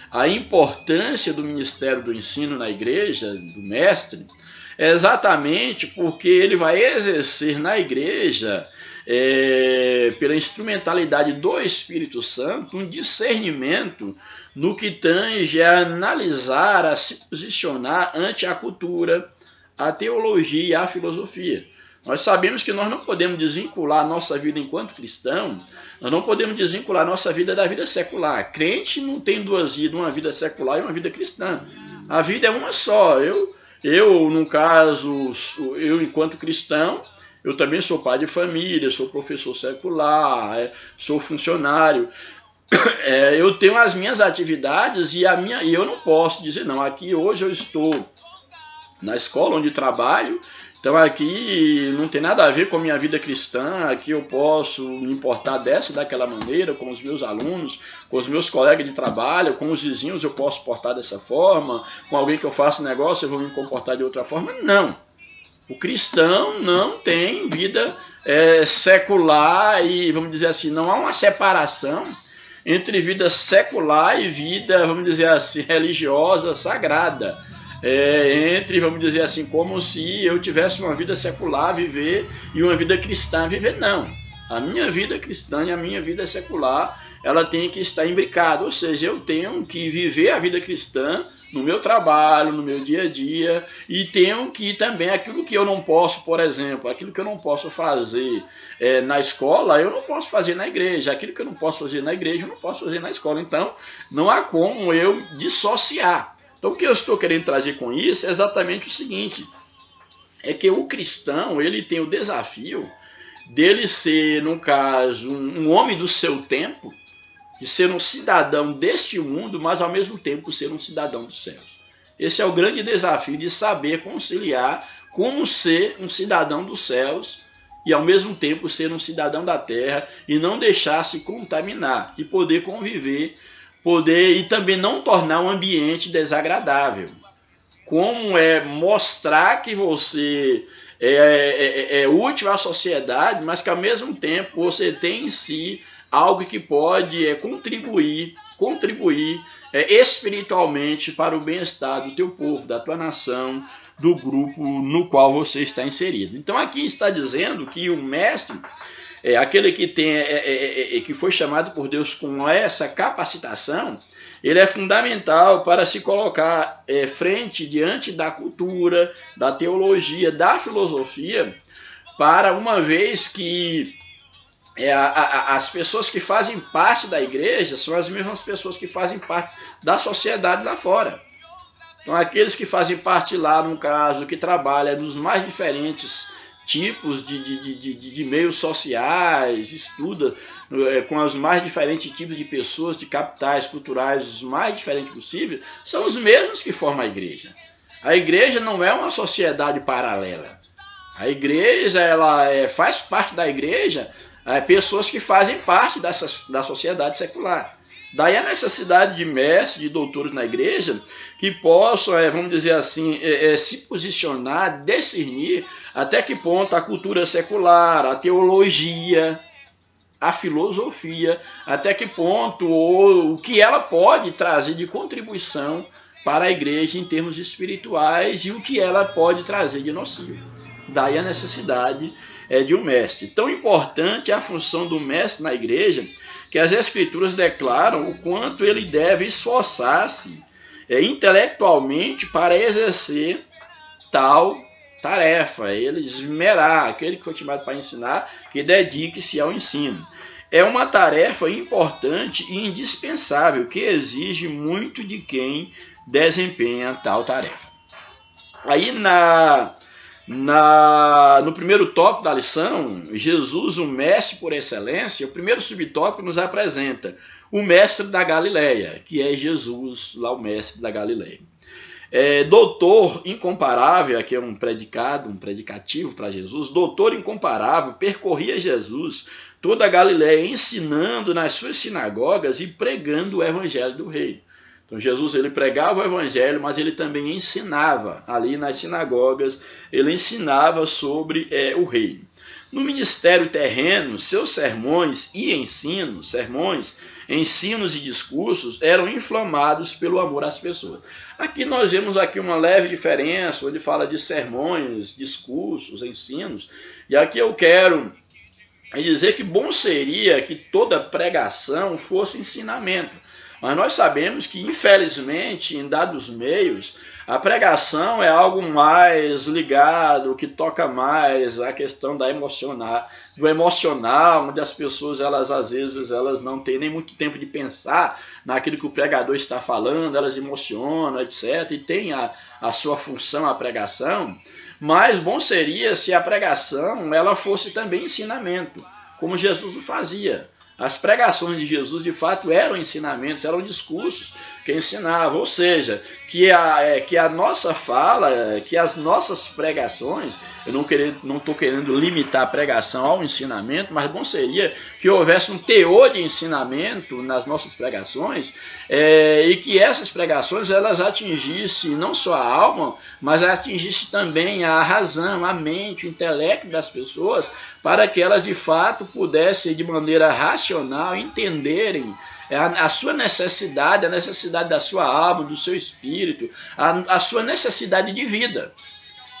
a importância do ministério do ensino na igreja, do mestre, exatamente porque ele vai exercer na igreja, pela instrumentalidade do Espírito Santo, um discernimento no que tange a analisar, a se posicionar ante a cultura, a teologia e a filosofia. Nós sabemos que nós não podemos desvincular a nossa vida enquanto cristão, nós não podemos desvincular a nossa vida da vida secular. Crente não tem duas vidas, uma vida secular e uma vida cristã. A vida é uma só. Eu no caso, eu enquanto cristão, eu também sou pai de família, sou professor secular, sou funcionário. Eu tenho as minhas atividades e eu não posso dizer, não, aqui hoje eu estou na escola onde trabalho, então aqui não tem nada a ver com a minha vida cristã, aqui eu posso me importar dessa e daquela maneira, com os meus alunos, com os meus colegas de trabalho, com os vizinhos eu posso portar dessa forma, com alguém que eu faço negócio eu vou me comportar de outra forma. Não, o cristão não tem vida secular e, vamos dizer assim, não há uma separação entre vida secular e vida, vamos dizer assim, religiosa, sagrada. Entre, vamos dizer assim, como se eu tivesse uma vida secular a viver e uma vida cristã a viver. Não. A minha vida cristã e a minha vida secular, ela tem que estar imbricada, ou seja, eu tenho que viver a vida cristã no meu trabalho, no meu dia a dia, e tenho que também, aquilo que eu não posso, por exemplo, aquilo que eu não posso fazer na escola, eu não posso fazer na igreja, aquilo que eu não posso fazer na igreja, eu não posso fazer na escola, então não há como eu dissociar. Então o que eu estou querendo trazer com isso é exatamente o seguinte, é que o cristão, ele tem o desafio dele ser, no caso, um homem do seu tempo, de ser um cidadão deste mundo, mas ao mesmo tempo ser um cidadão dos céus. Esse é o grande desafio de saber conciliar como ser um cidadão dos céus e ao mesmo tempo ser um cidadão da terra e não deixar se contaminar e poder conviver, e também não tornar um ambiente desagradável. Como mostrar que você é útil à sociedade, mas que ao mesmo tempo você tem em si algo que pode contribuir espiritualmente para o bem-estar do teu povo, da tua nação, do grupo no qual você está inserido. Então aqui está dizendo que o mestre, aquele que que foi chamado por Deus com essa capacitação, ele é fundamental para se colocar diante da cultura, da teologia, da filosofia, para uma vez que as pessoas que fazem parte da igreja são as mesmas pessoas que fazem parte da sociedade lá fora. Então, aqueles que fazem parte lá, no caso, que trabalham nos mais diferentes tipos de meios sociais, estuda com os mais diferentes tipos de pessoas, de capitais culturais, os mais diferentes possíveis, são os mesmos que formam a igreja. A igreja não é uma sociedade paralela. A igreja, ela faz parte da igreja pessoas que fazem parte da sociedade secular. Daí a necessidade de mestres, de doutores na igreja, que possam, vamos dizer assim, se posicionar, discernir até que ponto a cultura secular, a teologia, a filosofia, até que ponto o que ela pode trazer de contribuição para a igreja em termos espirituais e o que ela pode trazer de nocivo. Daí a necessidade de um mestre. Tão importante é a função do mestre na igreja, que as escrituras declaram o quanto ele deve esforçar-se intelectualmente para exercer tal tarefa, ele esmerar, aquele que foi chamado para ensinar, que dedique-se ao ensino. É uma tarefa importante e indispensável, que exige muito de quem desempenha tal tarefa. Aí no primeiro tópico da lição, Jesus, o mestre por excelência, o primeiro subtópico nos apresenta o mestre da Galileia, que é Jesus, lá o mestre da Galileia. Doutor incomparável, aqui é um predicativo para Jesus, doutor incomparável, percorria Jesus toda a Galileia, ensinando nas suas sinagogas e pregando o evangelho do reino. Então Jesus, ele pregava o evangelho, mas ele também ensinava ali nas sinagogas, ele ensinava sobre o reino. No ministério terreno, seus sermões e ensinos e discursos eram inflamados pelo amor às pessoas. Aqui nós vemos uma leve diferença, onde fala de sermões, discursos, ensinos, e aqui eu quero dizer que bom seria que toda pregação fosse ensinamento. Mas nós sabemos que, infelizmente, em dados meios, a pregação é algo mais ligado, que toca mais a questão do emocional, onde as pessoas, às vezes, não têm nem muito tempo de pensar naquilo que o pregador está falando, elas emocionam, etc. E tem a sua função, a pregação. Mas bom seria se a pregação ela fosse também ensinamento, como Jesus o fazia. As pregações de Jesus, de fato, eram ensinamentos, eram discursos que ensinavam, ou seja, que a nossa fala, que as nossas pregações, eu não estou querendo limitar a pregação ao ensinamento, mas bom seria que houvesse um teor de ensinamento nas nossas pregações e que essas pregações elas atingissem não só a alma, mas atingissem também a razão, a mente, o intelecto das pessoas, para que elas de fato pudessem de maneira racional entenderem a sua necessidade, a necessidade da sua alma, do seu espírito, a sua necessidade de vida.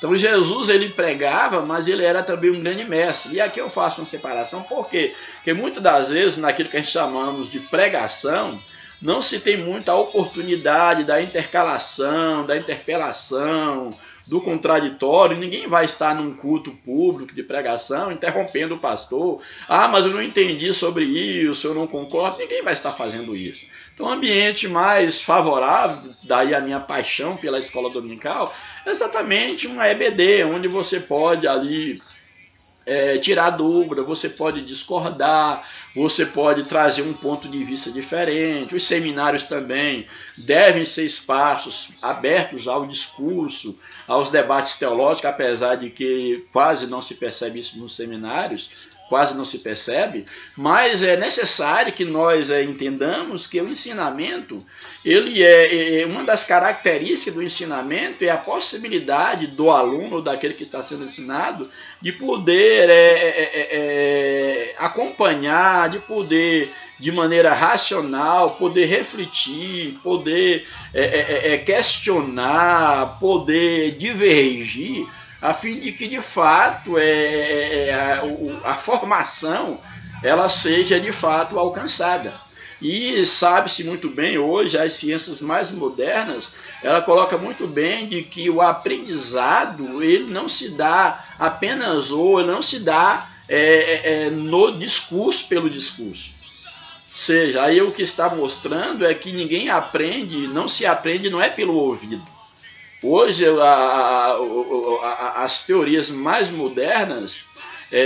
Então Jesus ele pregava, mas ele era também um grande mestre. E aqui eu faço uma separação, por quê? Porque muitas das vezes naquilo que a gente chamamos de pregação, não se tem muita oportunidade da intercalação, da interpelação, do contraditório. Ninguém vai estar num culto público de pregação interrompendo o pastor. Ah, mas eu não entendi sobre isso, eu não concordo. Ninguém vai estar fazendo isso. Então, o ambiente mais favorável, daí a minha paixão pela escola dominical, é exatamente uma EBD, onde você pode ali tirar dúvida, você pode discordar, você pode trazer um ponto de vista diferente. Os seminários também devem ser espaços abertos ao discurso, aos debates teológicos, apesar de que quase não se percebe isso nos seminários, quase não se percebe, mas é necessário que nós entendamos que o ensinamento, ele uma das características do ensinamento é a possibilidade do aluno ou daquele que está sendo ensinado de poder acompanhar, de poder de maneira racional, poder refletir, poder questionar, poder divergir, a fim de que, de fato, a formação ela seja, de fato, alcançada. E sabe-se muito bem, hoje, as ciências mais modernas, ela coloca muito bem de que o aprendizado ele não se dá apenas, ou não se dá no discurso pelo discurso. Ou seja, aí o que está mostrando é que ninguém aprende, não se aprende, não é pelo ouvido. Hoje, as teorias mais modernas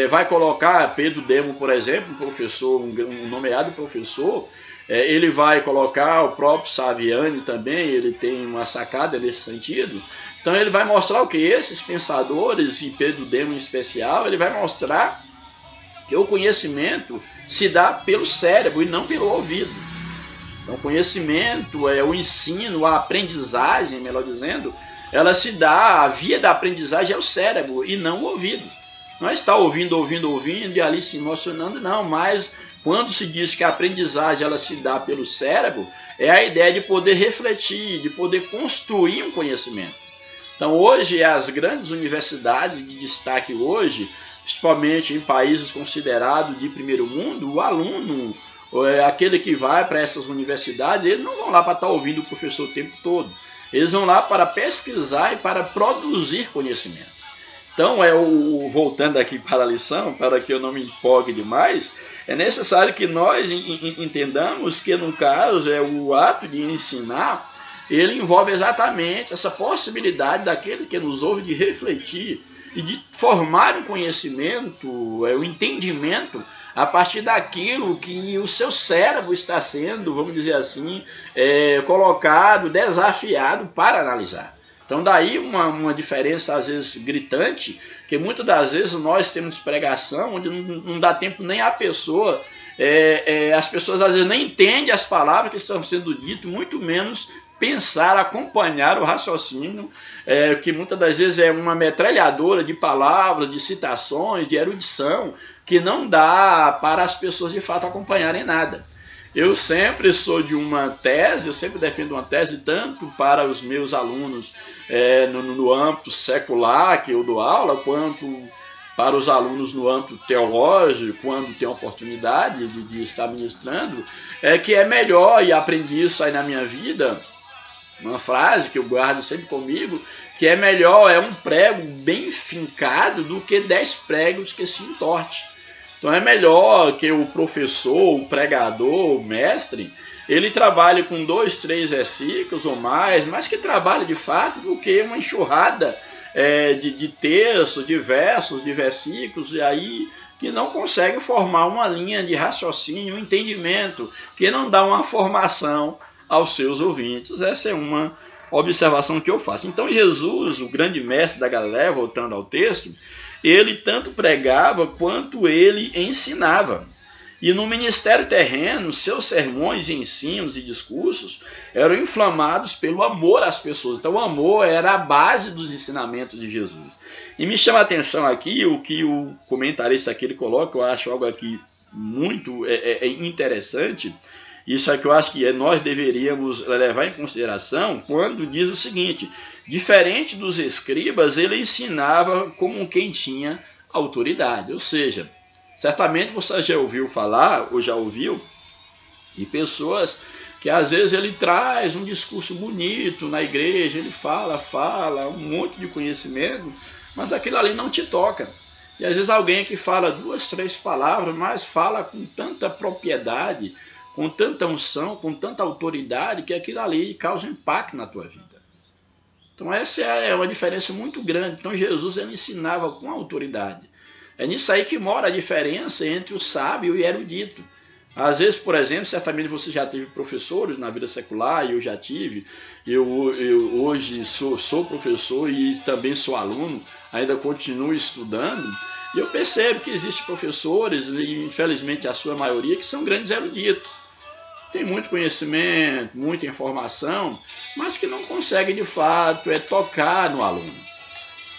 vai colocar Pedro Demo, por exemplo, um professor, um nomeado professor, ele vai colocar o próprio Saviani também, ele tem uma sacada nesse sentido. Então ele vai mostrar o que esses pensadores, e Pedro Demo em especial, ele vai mostrar que o conhecimento se dá pelo cérebro e não pelo ouvido. Então o conhecimento, o ensino, a aprendizagem, melhor dizendo, ela se dá, a via da aprendizagem é o cérebro e não o ouvido. Não é estar ouvindo e ali se emocionando, não, mas quando se diz que a aprendizagem ela se dá pelo cérebro, é a ideia de poder refletir, de poder construir um conhecimento. Então hoje as grandes universidades de destaque hoje, principalmente em países considerados de primeiro mundo, o aluno, aquele que vai para essas universidades, eles não vão lá para estar ouvindo o professor o tempo todo. Eles vão lá para pesquisar e para produzir conhecimento. Então, voltando aqui para a lição, para que eu não me empolgue demais, é necessário que nós entendamos que, no caso, o ato de ensinar, ele envolve exatamente essa possibilidade daquele que nos ouve de refletir e de formar um conhecimento, o entendimento, a partir daquilo que o seu cérebro está sendo, vamos dizer assim, colocado, desafiado para analisar. Então daí uma diferença às vezes gritante, que muitas das vezes nós temos pregação onde não dá tempo nem a pessoa, as pessoas às vezes nem entendem as palavras que estão sendo ditas, muito menos pensar, acompanhar o raciocínio, que muitas das vezes é uma metralhadora de palavras, de citações, de erudição, que não dá para as pessoas de fato acompanharem nada. Eu sempre sou de uma tese, eu sempre defendo uma tese tanto para os meus alunos no âmbito secular que eu dou aula, quanto para os alunos no âmbito teológico, quando tem a oportunidade de estar ministrando, que é melhor, e aprendi isso aí na minha vida, uma frase que eu guardo sempre comigo, que é melhor um prego bem fincado do que 10 pregos que se entorte. Então é melhor que o professor, o pregador, o mestre, ele trabalhe com 2, 3 versículos ou mais, mas que trabalhe de fato, do que uma enxurrada de textos, de versos, de versículos, e aí que não consegue formar uma linha de raciocínio, um entendimento, que não dá uma formação aos seus ouvintes. Essa é uma observação que eu faço. Então Jesus, o grande mestre da Galileia, voltando ao texto, ele tanto pregava quanto ele ensinava. E no ministério terreno, seus sermões, ensinos e discursos eram inflamados pelo amor às pessoas. Então o amor era a base dos ensinamentos de Jesus. E me chama a atenção aqui o que o comentarista aqui ele coloca, eu acho algo aqui muito interessante. Isso é que eu acho que nós deveríamos levar em consideração quando diz o seguinte: diferente dos escribas, ele ensinava como quem tinha autoridade. Ou seja, certamente você já ouviu falar, ou já ouviu, de pessoas que às vezes ele traz um discurso bonito na igreja, ele fala um monte de conhecimento, mas aquilo ali não te toca. E às vezes alguém que fala 2, 3 palavras, mas fala com tanta propriedade, com tanta unção, com tanta autoridade, que aquilo ali causa impacto na tua vida. Então essa é uma diferença muito grande. Então Jesus ele ensinava com autoridade. É nisso aí que mora a diferença entre o sábio e o erudito. Às vezes, por exemplo, certamente você já teve professores na vida secular, e eu já tive. Eu hoje sou professor e também sou aluno, ainda continuo estudando. E eu percebo que existem professores, e infelizmente a sua maioria, que são grandes eruditos. Tem muito conhecimento, muita informação, mas que não conseguem de fato tocar no aluno.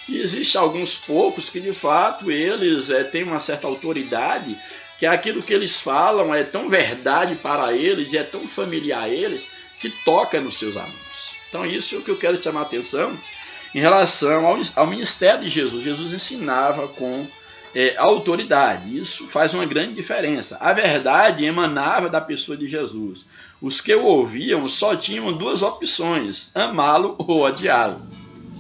E existem alguns poucos que de fato eles têm uma certa autoridade, que aquilo que eles falam é tão verdade para eles, é tão familiar a eles, que toca nos seus alunos. Então isso é o que eu quero chamar a atenção em relação ao ministério de Jesus. Jesus ensinava com autoridade. Isso faz uma grande diferença. A verdade emanava da pessoa de Jesus. Os que o ouviam só tinham 2 opções: amá-lo ou odiá-lo.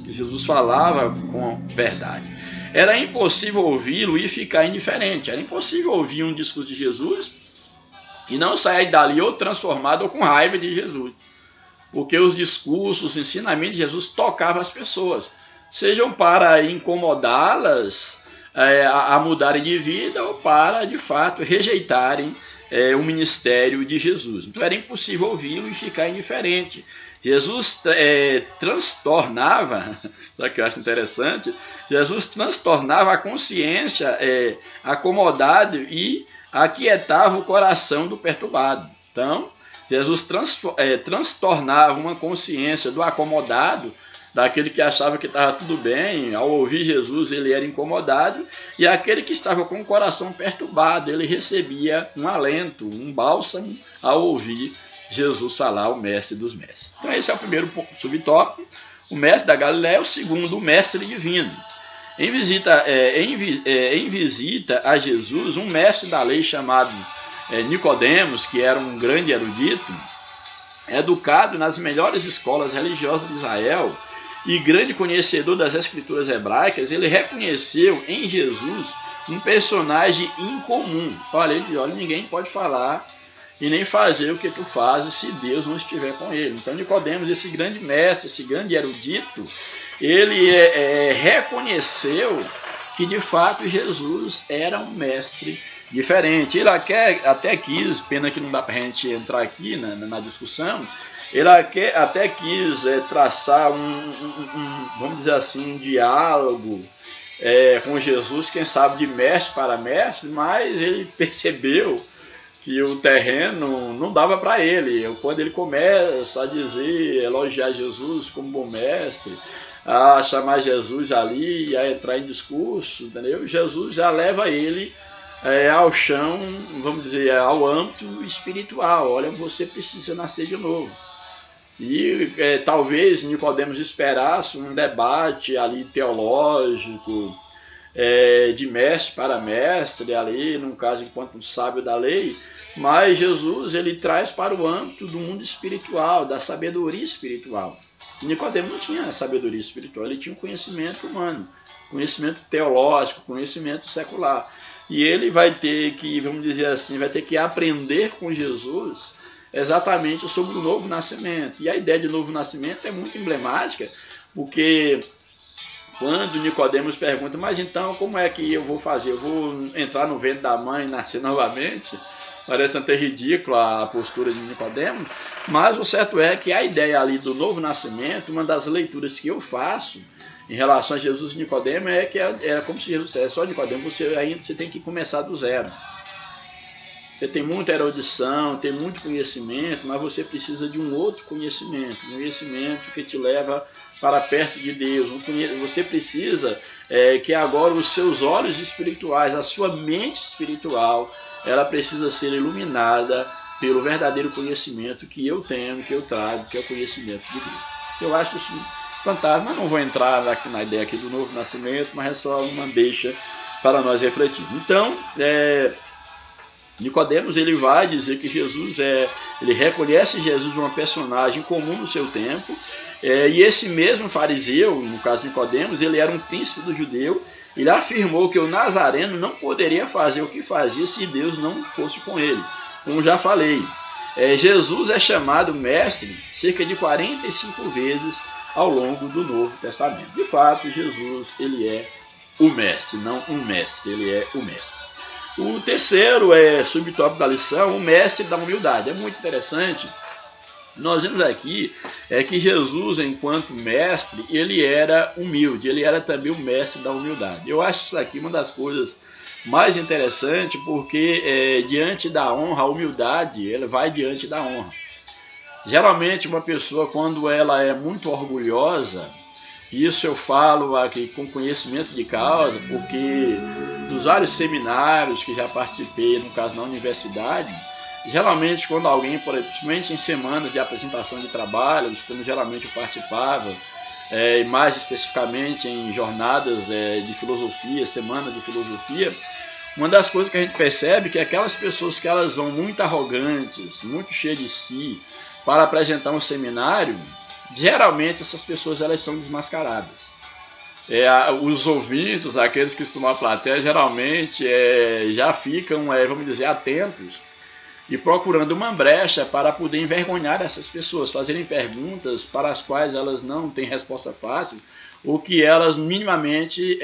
Jesus falava com verdade. Era impossível ouvi-lo e ficar indiferente. Era impossível ouvir um discurso de Jesus e não sair dali ou transformado ou com raiva de Jesus. Porque os discursos, os ensinamentos de Jesus tocavam as pessoas. Sejam para incomodá-las a mudarem de vida ou para, de fato, rejeitarem o ministério de Jesus. Então era impossível ouvi-lo e ficar indiferente. Jesus transtornava, sabe o que eu acho interessante? Jesus transtornava a consciência acomodada e aquietava o coração do perturbado. Então, Jesus transtornava uma consciência do acomodado, daquele que achava que estava tudo bem. Ao ouvir Jesus, ele era incomodado, e aquele que estava com o coração perturbado, ele recebia um alento, um bálsamo ao ouvir Jesus falar, o mestre dos mestres. Então esse é o primeiro subtópico, o mestre da Galileia. O segundo, o mestre divino. Em visita a Jesus, um mestre da lei chamado Nicodemos, que era um grande erudito, educado nas melhores escolas religiosas de Israel e grande conhecedor das escrituras hebraicas, ele reconheceu em Jesus um personagem incomum. Olha, ninguém pode falar e nem fazer o que tu fazes se Deus não estiver com ele. Então Nicodemos, esse grande mestre, esse grande erudito, ele reconheceu que de fato Jesus era um mestre diferente. Ele até quis, pena que não dá para a gente entrar aqui na discussão, ele até quis traçar vamos dizer assim, um diálogo com Jesus, quem sabe de mestre para mestre, mas ele percebeu que o terreno não dava para ele. Quando ele começa a elogiar Jesus como bom mestre, a chamar Jesus ali, a entrar em discurso, entendeu? Jesus já leva ele ao chão, vamos dizer, ao âmbito espiritual. Olha, você precisa nascer de novo. E talvez Nicodemos esperasse um debate ali teológico, de mestre para mestre, ali, num caso, enquanto um sábio da lei, mas Jesus ele traz para o âmbito do mundo espiritual, da sabedoria espiritual. Nicodemos não tinha sabedoria espiritual, ele tinha um conhecimento humano, conhecimento teológico, conhecimento secular. E ele vai ter que, vamos dizer assim, vai ter que aprender com Jesus exatamente sobre o novo nascimento. E a ideia de novo nascimento é muito emblemática, porque quando Nicodemos pergunta, mas então como é que eu vou fazer? Eu vou entrar no ventre da mãe e nascer novamente? Parece até ridícula a postura de Nicodemos, mas o certo é que a ideia ali do novo nascimento, uma das leituras que eu faço em relação a Jesus e Nicodemos é que era como se Jesus dissesse: só Nicodemos, você tem que começar do zero. Você tem muita erudição, tem muito conhecimento, mas você precisa de um outro conhecimento, um conhecimento que te leva para perto de Deus. Você precisa que agora os seus olhos espirituais, a sua mente espiritual, ela precisa ser iluminada pelo verdadeiro conhecimento que eu tenho, que eu trago, que é o conhecimento de Cristo. Eu acho isso fantástico, mas não vou entrar na ideia aqui do novo nascimento, mas é só uma deixa para nós refletirmos. Então, Nicodemos, ele vai dizer que Jesus ele reconhece Jesus uma personagem comum no seu tempo, e esse mesmo fariseu, no caso de Nicodemos, ele era um príncipe do judeu. Ele afirmou que o Nazareno não poderia fazer o que fazia se Deus não fosse com ele. Como já falei, Jesus é chamado mestre cerca de 45 vezes ao longo do Novo Testamento. De fato, Jesus, ele é o mestre, não um mestre, ele é o mestre. O terceiro subtópico da lição, o mestre da humildade. É muito interessante. Nós vemos aqui que Jesus, enquanto mestre, ele era humilde, ele era também o mestre da humildade. Eu acho isso aqui uma das coisas mais interessantes, porque diante da honra, a humildade, ela vai diante da honra. Geralmente, uma pessoa, quando ela é muito orgulhosa, isso eu falo aqui com conhecimento de causa, porque nos vários seminários que já participei, no caso na universidade, geralmente quando alguém, principalmente em semanas de apresentação de trabalhos, como geralmente eu participava, e mais especificamente em jornadas de filosofia, semanas de filosofia, uma das coisas que a gente percebe é que aquelas pessoas que elas vão muito arrogantes, muito cheias de si, para apresentar um seminário, geralmente essas pessoas elas são desmascaradas. Os ouvintes, aqueles que estão na plateia, geralmente já ficam, vamos dizer, atentos e procurando uma brecha para poder envergonhar essas pessoas, fazerem perguntas para as quais elas não têm resposta fácil, ou que elas minimamente,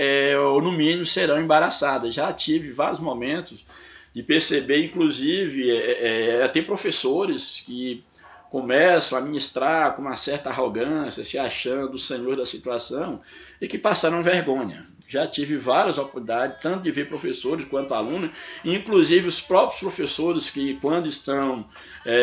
ou no mínimo, serão embaraçadas. Já tive vários momentos de perceber, inclusive, tem professores que começam a ministrar com uma certa arrogância, se achando o senhor da situação, e que passaram vergonha. Já tive várias oportunidades, tanto de ver professores quanto alunos, inclusive os próprios professores que, quando estão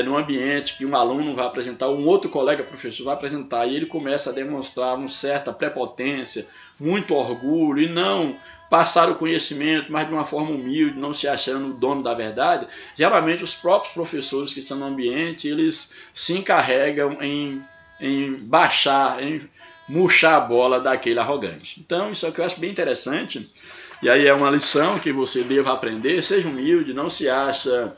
num ambiente que um aluno vai apresentar, um outro colega professor vai apresentar, e ele começa a demonstrar uma certa prepotência, muito orgulho, e não passar o conhecimento, mas de uma forma humilde, não se achando o dono da verdade. Geralmente os próprios professores que estão no ambiente, eles se encarregam em baixar, em murchar a bola daquele arrogante. Então isso é o que eu acho bem interessante, e aí é uma lição que você deva aprender. Seja humilde, não se acha,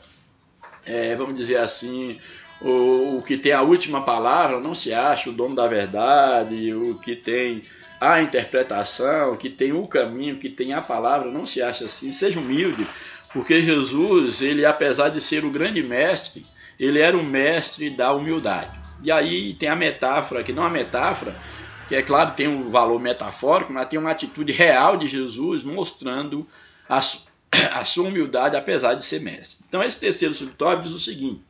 vamos dizer assim, o que tem a última palavra, não se acha o dono da verdade, o que tem a interpretação, que tem o caminho, que tem a palavra, não se acha assim. Seja humilde, porque Jesus, ele, apesar de ser o grande mestre, ele era o mestre da humildade. E aí tem a metáfora, que não a metáfora, que é claro tem um valor metafórico, mas tem uma atitude real de Jesus mostrando a sua humildade, apesar de ser mestre. Então esse terceiro subtópico diz o seguinte: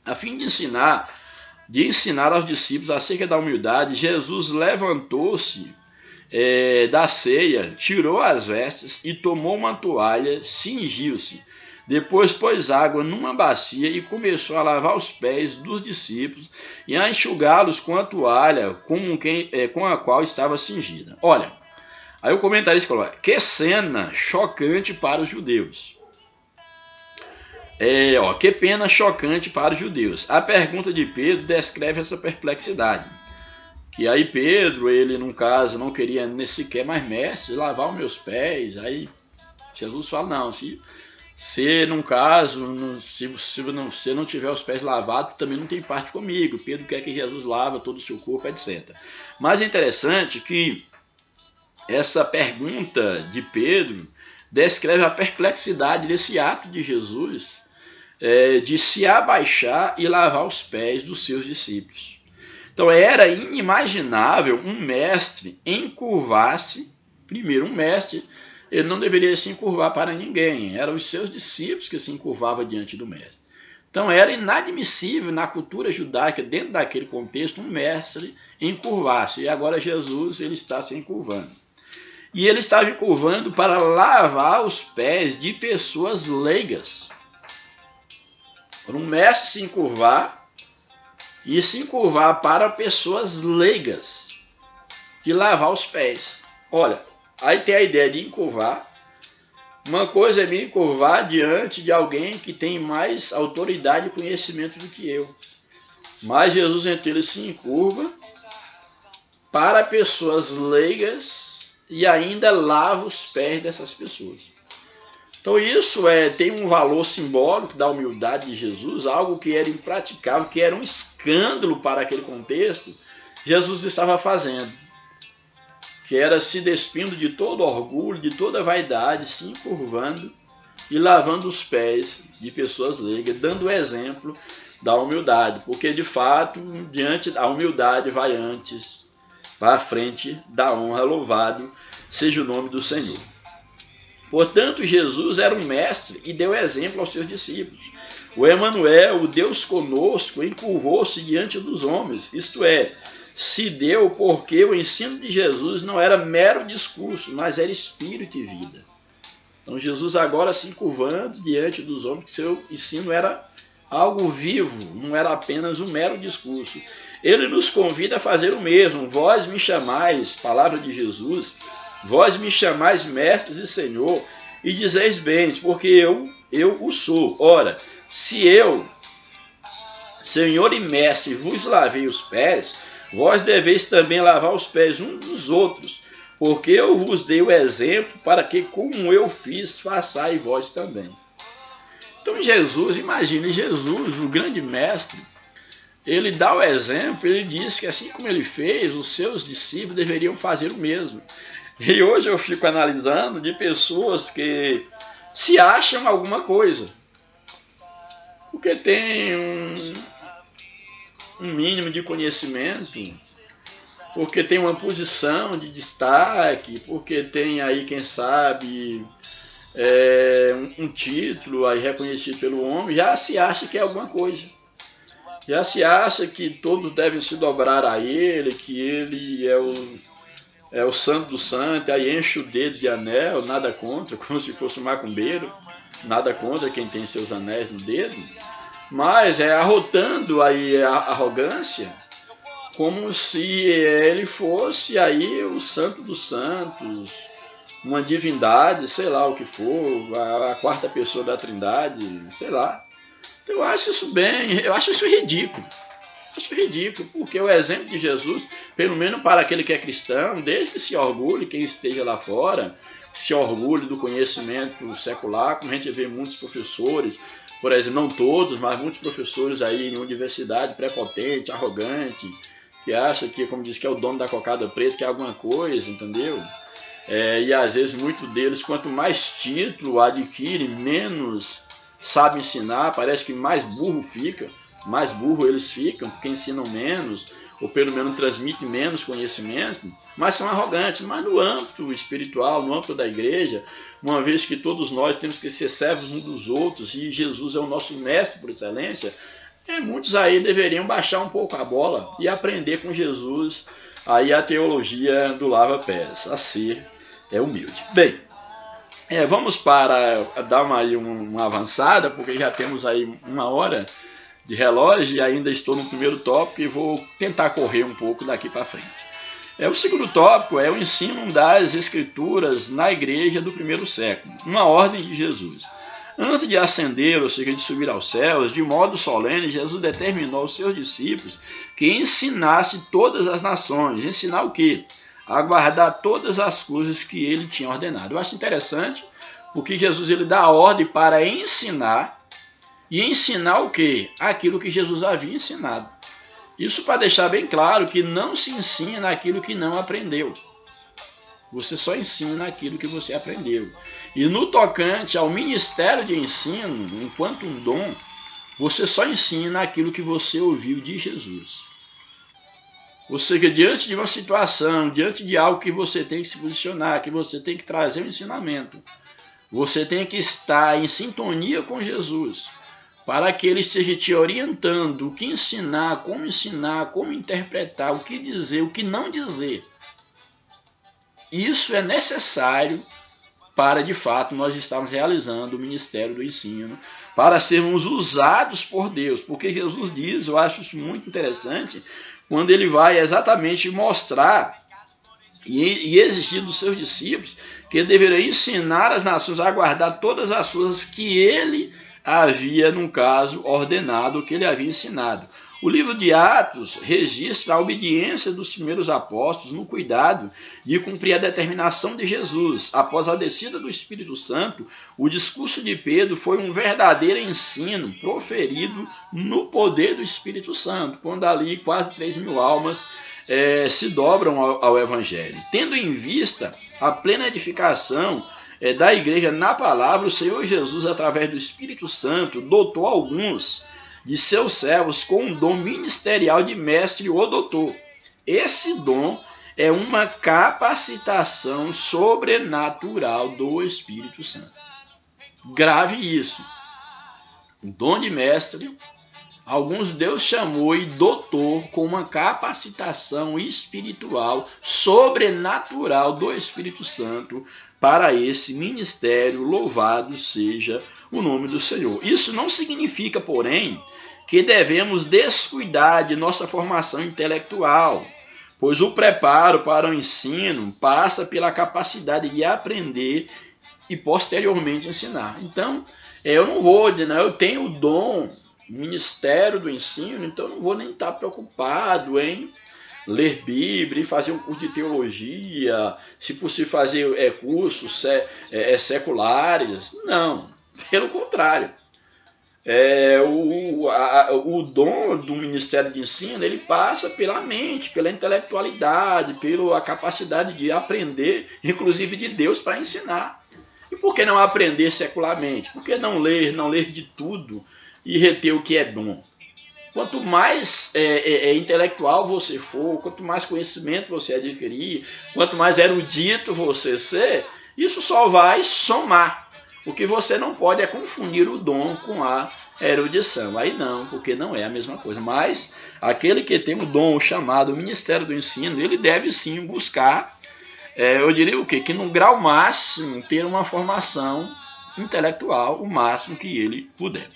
a fim de ensinar aos discípulos acerca da humildade, Jesus levantou-se da ceia, tirou as vestes e tomou uma toalha, cingiu-se. Depois pôs água numa bacia e começou a lavar os pés dos discípulos e a enxugá-los com a toalha com a qual estava cingida. Olha, aí o comentarista falou: que cena chocante para os judeus. Que pena chocante para os judeus. A pergunta de Pedro descreve essa perplexidade. Que aí Pedro, ele no caso não queria nem sequer mais mestre, lavar os meus pés. Aí Jesus fala: não, se num caso, se você não tiver os pés lavados, também não tem parte comigo. Pedro quer que Jesus lava todo o seu corpo, etc. Mas é interessante que essa pergunta de Pedro descreve a perplexidade desse ato de Jesus de se abaixar e lavar os pés dos seus discípulos. Então era inimaginável um mestre encurvar-se. Primeiro, um mestre, ele não deveria se encurvar para ninguém, eram os seus discípulos que se encurvavam diante do mestre. Então era inadmissível na cultura judaica, dentro daquele contexto, um mestre encurvar-se. E agora Jesus, ele está se encurvando. E ele estava encurvando para lavar os pés de pessoas leigas. Para um mestre se encurvar, e se encurvar para pessoas leigas e lavar os pés. Olha, aí tem a ideia de encurvar, Uma coisa é me curvar diante de alguém que tem mais autoridade e conhecimento do que eu. Mas Jesus, então, ele se encurva para pessoas leigas e ainda lava os pés dessas pessoas. Então isso tem um valor simbólico da humildade de Jesus, algo que era impraticável, que era um escândalo para aquele contexto. Jesus estava fazendo, que era se despindo de todo orgulho, de toda vaidade, se encurvando e lavando os pés de pessoas leigas, dando o exemplo da humildade, porque de fato, diante da humildade vai à frente da honra, louvado seja o nome do Senhor. Portanto, Jesus era um mestre e deu exemplo aos seus discípulos. O Emanuel, o Deus conosco, encurvou-se diante dos homens, isto é, se deu porque o ensino de Jesus não era mero discurso, mas era espírito e vida. Então Jesus agora se encurvando diante dos homens, que seu ensino era algo vivo, não era apenas um mero discurso. Ele nos convida a fazer o mesmo. Vós me chamais, palavra de Jesus, vós me chamais mestres e Senhor, e dizeis bem, porque eu o sou. Ora, se eu, Senhor e mestre, vos lavei os pés, vós deveis também lavar os pés uns dos outros, porque eu vos dei o exemplo para que, como eu fiz, façais vós também. Então Jesus, imagine Jesus, o grande mestre, ele dá o exemplo, ele diz que assim como ele fez, os seus discípulos deveriam fazer o mesmo. E hoje eu fico analisando de pessoas que se acham alguma coisa, porque tem um mínimo de conhecimento, porque tem uma posição de destaque, porque tem aí, quem sabe, um título aí reconhecido pelo homem, já se acha que é alguma coisa. Já se acha que todos devem se dobrar a ele, que ele é o santo do santo, aí enche o dedo de anel, nada contra, como se fosse um macumbeiro, nada contra quem tem seus anéis no dedo, mas arrotando aí a arrogância, como se ele fosse aí o santo dos santos, uma divindade, sei lá o que for, a quarta pessoa da Trindade, sei lá. Então eu acho isso ridículo. Acho ridículo, porque o exemplo de Jesus, pelo menos para aquele que é cristão, desde que se orgulhe, quem esteja lá fora, se orgulhe do conhecimento secular, como a gente vê muitos professores, por exemplo, não todos, mas muitos professores aí em universidade, prepotente, arrogante, que acha que, como diz, que é o dono da cocada preta, que é alguma coisa, entendeu? E às vezes muitos deles, quanto mais título adquire, menos sabe ensinar, parece que mais burro fica, mais burro eles ficam, porque ensinam menos, ou pelo menos transmitem menos conhecimento, mas são arrogantes. Mas no âmbito espiritual, no âmbito da igreja, uma vez que todos nós temos que ser servos uns dos outros, e Jesus é o nosso mestre por excelência, muitos aí deveriam baixar um pouco a bola e aprender com Jesus aí a teologia do lava-pés, a ser humilde. Bem, vamos para dar uma avançada, porque já temos aí 1 hora de relógio e ainda estou no primeiro tópico e vou tentar correr um pouco daqui para frente. O segundo tópico é o ensino das escrituras na igreja do primeiro século, uma ordem de Jesus. Antes de ascender, ou seja, de subir aos céus, de modo solene, Jesus determinou aos seus discípulos que ensinasse todas as nações. Ensinar o quê? A guardar todas as coisas que ele tinha ordenado. Eu acho interessante, porque Jesus ele dá a ordem para ensinar, e ensinar o quê? Aquilo que Jesus havia ensinado. Isso para deixar bem claro que não se ensina aquilo que não aprendeu. Você só ensina aquilo que você aprendeu. E no tocante ao ministério de ensino, enquanto um dom, você só ensina aquilo que você ouviu de Jesus. Ou seja, diante de uma situação, diante de algo que você tem que se posicionar, que você tem que trazer um ensinamento, você tem que estar em sintonia com Jesus, para que ele esteja te orientando o que ensinar, como interpretar, o que dizer, o que não dizer. Isso é necessário para, de fato, nós estarmos realizando o ministério do ensino, para sermos usados por Deus. Porque Jesus diz, eu acho isso muito interessante, quando ele vai exatamente mostrar e exigia dos seus discípulos que ele deveria ensinar as nações a guardar todas as coisas que ele havia, no caso, ordenado, que ele havia ensinado. O livro de Atos registra a obediência dos primeiros apóstolos no cuidado de cumprir a determinação de Jesus. Após a descida do Espírito Santo, o discurso de Pedro foi um verdadeiro ensino proferido no poder do Espírito Santo, quando ali quase 3.000 almas se dobram ao Evangelho. Tendo em vista a plena edificação da igreja na palavra, o Senhor Jesus, através do Espírito Santo, dotou alguns de seus servos com um dom ministerial de mestre ou doutor. Esse dom é uma capacitação sobrenatural do Espírito Santo. Grave isso. Dom de mestre, alguns Deus chamou e dotou com uma capacitação espiritual sobrenatural do Espírito Santo para esse ministério. Louvado seja o nome do Senhor. Isso não significa, porém, que devemos descuidar de nossa formação intelectual, pois o preparo para o ensino passa pela capacidade de aprender e posteriormente ensinar. Então, eu tenho o dom, o ministério do ensino, então eu não vou nem estar preocupado em ler Bíblia, fazer um curso de teologia, se possível fazer cursos seculares. Não, pelo contrário. O dom do ministério de ensino, ele passa pela mente, pela intelectualidade, pela capacidade de aprender, inclusive de Deus, para ensinar. E por que não aprender secularmente? Por que não ler de tudo e reter o que é bom? Quanto mais intelectual você for, quanto mais conhecimento você adquirir, quanto mais erudito você ser, isso só vai somar. O que você não pode é confundir o dom com a erudição. Aí não, porque não é a mesma coisa. Mas aquele que tem o dom, o chamado, o ministério do ensino, ele deve sim buscar, eu diria o quê? Que no grau máximo ter uma formação intelectual, o máximo que ele puder.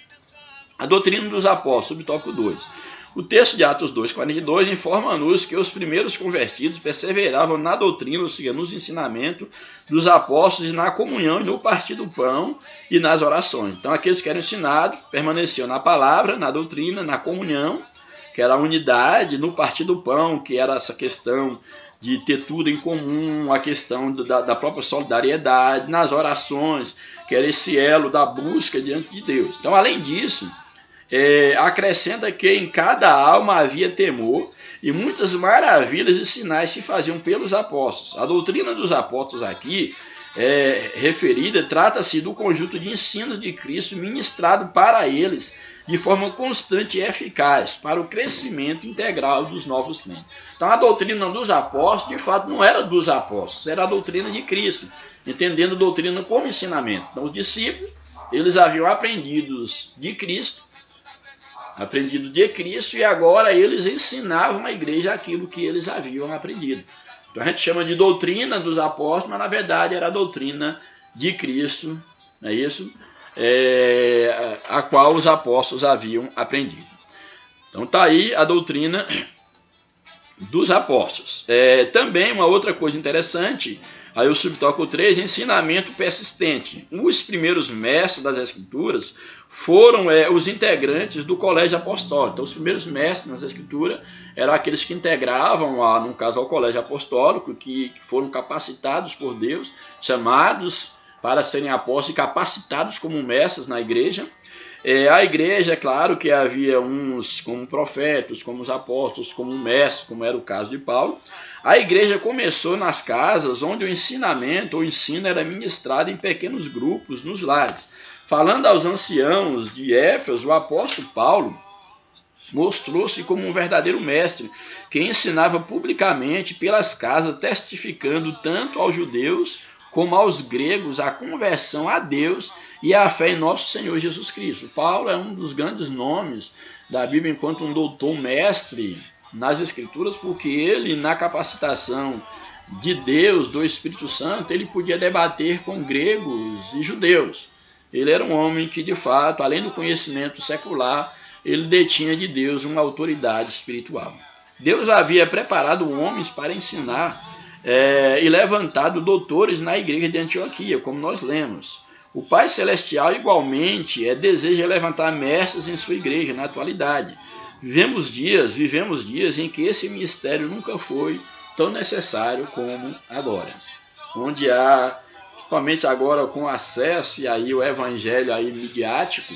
A doutrina dos apóstolos, subtópico 2. O texto de Atos 2,42 informa-nos que os primeiros convertidos perseveravam na doutrina, ou seja, nos ensinamentos dos apóstolos, na comunhão e no partir do pão e nas orações. Então, aqueles que eram ensinados permaneciam na palavra, na doutrina, na comunhão, que era a unidade, no partir do pão, que era essa questão de ter tudo em comum, a questão da própria solidariedade, nas orações, que era esse elo da busca diante de Deus. Então, além disso, acrescenta que em cada alma havia temor e muitas maravilhas e sinais se faziam pelos apóstolos. A doutrina dos apóstolos aqui referida trata-se do conjunto de ensinos de Cristo ministrado para eles de forma constante e eficaz para o crescimento integral dos novos crentes. Então a doutrina dos apóstolos de fato não era dos apóstolos, era a doutrina de Cristo, entendendo a doutrina como ensinamento. Então os discípulos, eles haviam aprendido de Cristo e agora eles ensinavam à igreja aquilo que eles haviam aprendido. Então a gente chama de doutrina dos apóstolos, mas na verdade era a doutrina de Cristo, não é isso? A qual os apóstolos haviam aprendido. Então está aí a doutrina dos apóstolos. Também uma outra coisa interessante, aí o subtópico 3, ensinamento persistente. Os primeiros mestres das Escrituras foram os integrantes do colégio apostólico. Então, os primeiros mestres nas Escrituras eram aqueles que integravam, no caso, ao colégio apostólico, que foram capacitados por Deus, chamados para serem apóstolos e capacitados como mestres na igreja. A igreja, é claro que havia uns como profetas, como os apóstolos, como mestres, como era o caso de Paulo. A igreja começou nas casas onde o ensinamento ou ensino era ministrado em pequenos grupos nos lares. Falando aos anciãos de Éfeso, o apóstolo Paulo mostrou-se como um verdadeiro mestre que ensinava publicamente pelas casas, testificando tanto aos judeus como aos gregos a conversão a Deus e a fé em nosso Senhor Jesus Cristo. Paulo é um dos grandes nomes da Bíblia enquanto um doutor mestre nas Escrituras, porque ele, na capacitação de Deus, do Espírito Santo, ele podia debater com gregos e judeus. Ele era um homem que, de fato, além do conhecimento secular, ele detinha de Deus uma autoridade espiritual. Deus havia preparado homens para ensinar e levantado doutores na igreja de Antioquia, como nós lemos. O Pai Celestial, igualmente, deseja levantar mestres em sua igreja na atualidade. Vivemos dias em que esse ministério nunca foi tão necessário como agora. Onde há, principalmente agora com acesso e aí o evangelho aí midiático,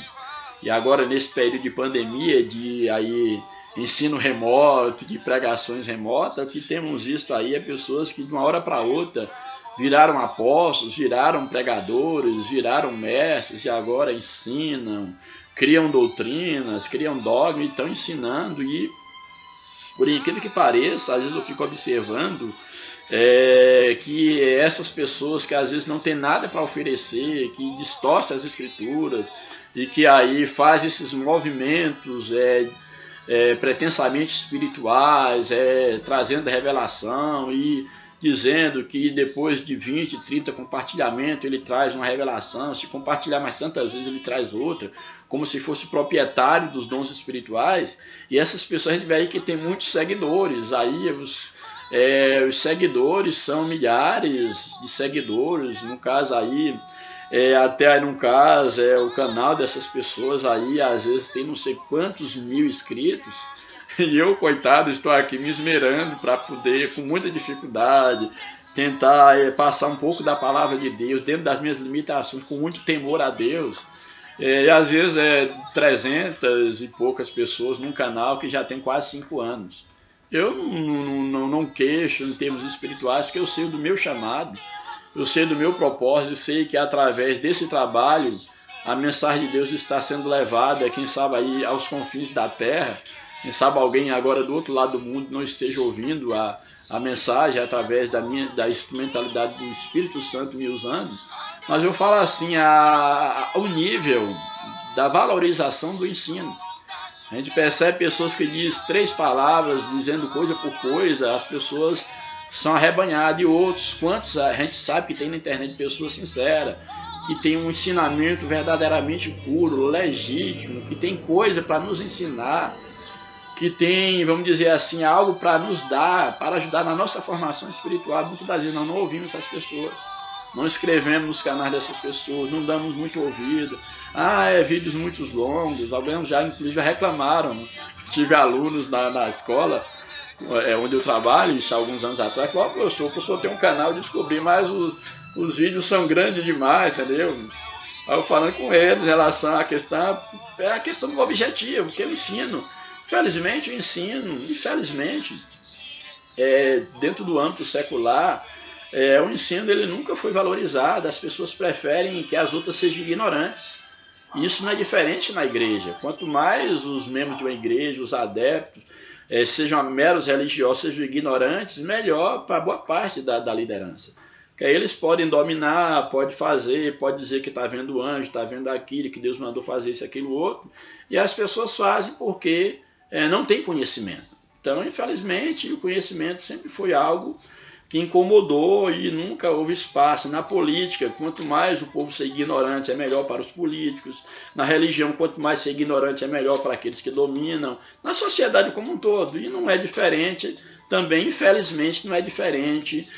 e agora nesse período de pandemia, de aí ensino remoto, de pregações remotas, o que temos visto aí é pessoas que de uma hora para outra viraram apóstolos, viraram pregadores, viraram mestres e agora ensinam, criam doutrinas, criam dogmas e estão ensinando. E por incrível que pareça, às vezes eu fico observando que essas pessoas que às vezes não tem nada para oferecer, que distorcem as escrituras e que aí faz esses movimentos pretensamente espirituais, trazendo revelação e dizendo que depois de 20, 30 compartilhamentos ele traz uma revelação, se compartilhar mais tantas vezes ele traz outra, como se fosse proprietário dos dons espirituais. E essas pessoas, a gente vê aí que tem muitos seguidores, aí os seguidores são milhares de seguidores, no caso aí, até aí no caso, o canal dessas pessoas aí, às vezes tem não sei quantos mil inscritos, e eu, coitado, estou aqui me esmerando para poder, com muita dificuldade, tentar passar um pouco da palavra de Deus, dentro das minhas limitações, com muito temor a Deus. E às vezes 300 e poucas pessoas num canal que já tem quase 5 anos. Eu não queixo em termos espirituais, porque eu sei do meu chamado, eu sei do meu propósito, sei que através desse trabalho a mensagem de Deus está sendo levada, quem sabe aí aos confins da terra. Quem sabe alguém agora do outro lado do mundo não esteja ouvindo a mensagem através da instrumentalidade do Espírito Santo me usando. Mas eu falo assim, o nível da valorização do ensino. A gente percebe pessoas que dizem 3 palavras, dizendo coisa por coisa, as pessoas são arrebanhadas. E outros, quantos a gente sabe que tem na internet pessoas sinceras, que tem um ensinamento verdadeiramente puro, legítimo, que tem coisa para nos ensinar, que tem, vamos dizer assim, algo para nos dar, para ajudar na nossa formação espiritual. Muitas das vezes nós não ouvimos essas pessoas, não escrevemos nos canais dessas pessoas, não damos muito ouvido. Vídeos muito longos, alguns já inclusive reclamaram. Tive alunos na escola onde eu trabalho, isso há alguns anos atrás, falaram: o professor tem um canal, eu descobri, mas os vídeos são grandes demais, entendeu? Aí eu falando com eles em relação à questão, a questão do objetivo, que eu ensino. Infelizmente, o ensino, dentro do âmbito secular, o ensino ele nunca foi valorizado, as pessoas preferem que as outras sejam ignorantes. E isso não é diferente na igreja. Quanto mais os membros de uma igreja, os adeptos, sejam meros religiosos, sejam ignorantes, melhor para boa parte da liderança. Que aí eles podem dominar, pode dizer que está vendo anjo, está vendo aquilo, que Deus mandou fazer isso, aquilo, outro. E as pessoas fazem porque não tem conhecimento. Então, infelizmente, o conhecimento sempre foi algo que incomodou e nunca houve espaço. Na política, quanto mais o povo ser ignorante, é melhor para os políticos. Na religião, quanto mais ser ignorante, é melhor para aqueles que dominam. Na sociedade como um todo. E não é diferente, também, infelizmente, não é diferente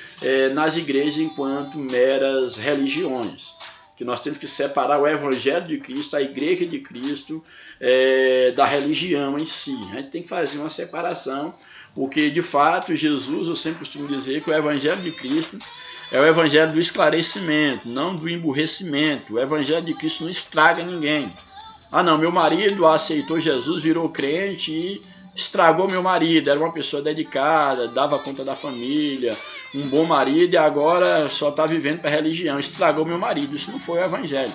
nas igrejas enquanto meras religiões. Que nós temos que separar o Evangelho de Cristo, a Igreja de Cristo, da religião em si. A gente tem que fazer uma separação, porque, de fato, Jesus, eu sempre costumo dizer que o Evangelho de Cristo é o Evangelho do esclarecimento, não do emburrecimento. O Evangelho de Cristo não estraga ninguém. Não, meu marido aceitou Jesus, virou crente e estragou meu marido. Era uma pessoa dedicada, dava conta da família, um bom marido, e agora só está vivendo para a religião. Estragou meu marido. Isso não foi o Evangelho.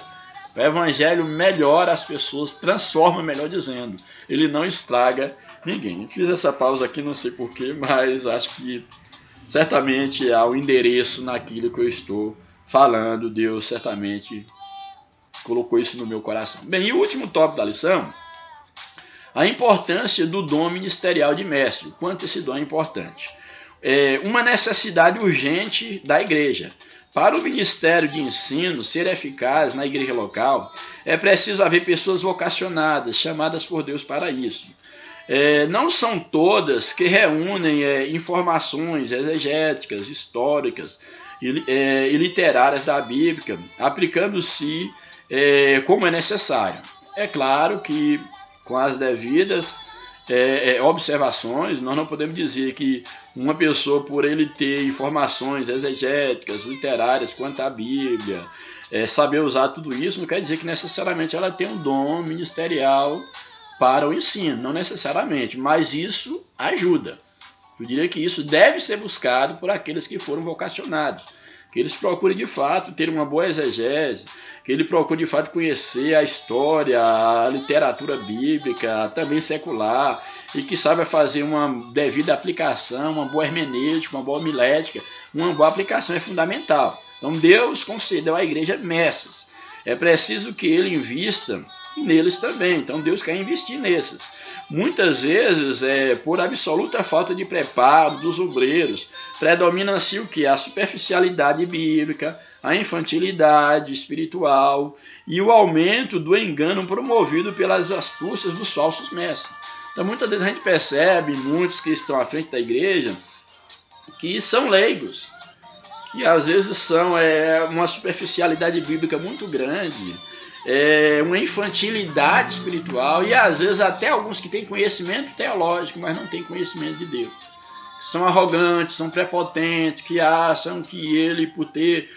O Evangelho melhora as pessoas, transforma, melhor dizendo. Ele não estraga ninguém. Fiz essa pausa aqui, não sei porquê, mas acho que certamente há um endereço naquilo que eu estou falando. Deus certamente colocou isso no meu coração. Bem, e o último tópico da lição, a importância do dom ministerial de mestre. Quanto esse dom é importante. Uma necessidade urgente da igreja. Para o ministério de ensino ser eficaz na igreja local, é preciso haver pessoas vocacionadas, chamadas por Deus para isso. não são todas que reúnem informações exegéticas, históricas e literárias da Bíblia, aplicando-se como é necessário. É claro que com as devidas observações, nós não podemos dizer que uma pessoa, por ele ter informações exegéticas, literárias quanto à Bíblia, saber usar tudo isso, não quer dizer que necessariamente ela tem um dom ministerial para o ensino, não necessariamente, mas isso ajuda. Eu diria que isso deve ser buscado por aqueles que foram vocacionados, que eles procurem de fato ter uma boa exegese, que ele procure de fato conhecer a história, a literatura bíblica, também secular, e que saiba fazer uma devida aplicação, uma boa hermenêutica, uma boa homilética. Uma boa aplicação é fundamental. Então Deus concedeu à igreja mestres. É preciso que ele invista neles também. Então Deus quer investir nesses. Muitas vezes, por absoluta falta de preparo dos obreiros, predomina-se o que? A superficialidade bíblica, a infantilidade espiritual e o aumento do engano promovido pelas astúcias dos falsos mestres. Então, muitas vezes a gente percebe, muitos que estão à frente da igreja, que são leigos, que às vezes são uma superficialidade bíblica muito grande, uma infantilidade espiritual e às vezes até alguns que têm conhecimento teológico, mas não têm conhecimento de Deus. São arrogantes, são prepotentes, que acham que ele, por ter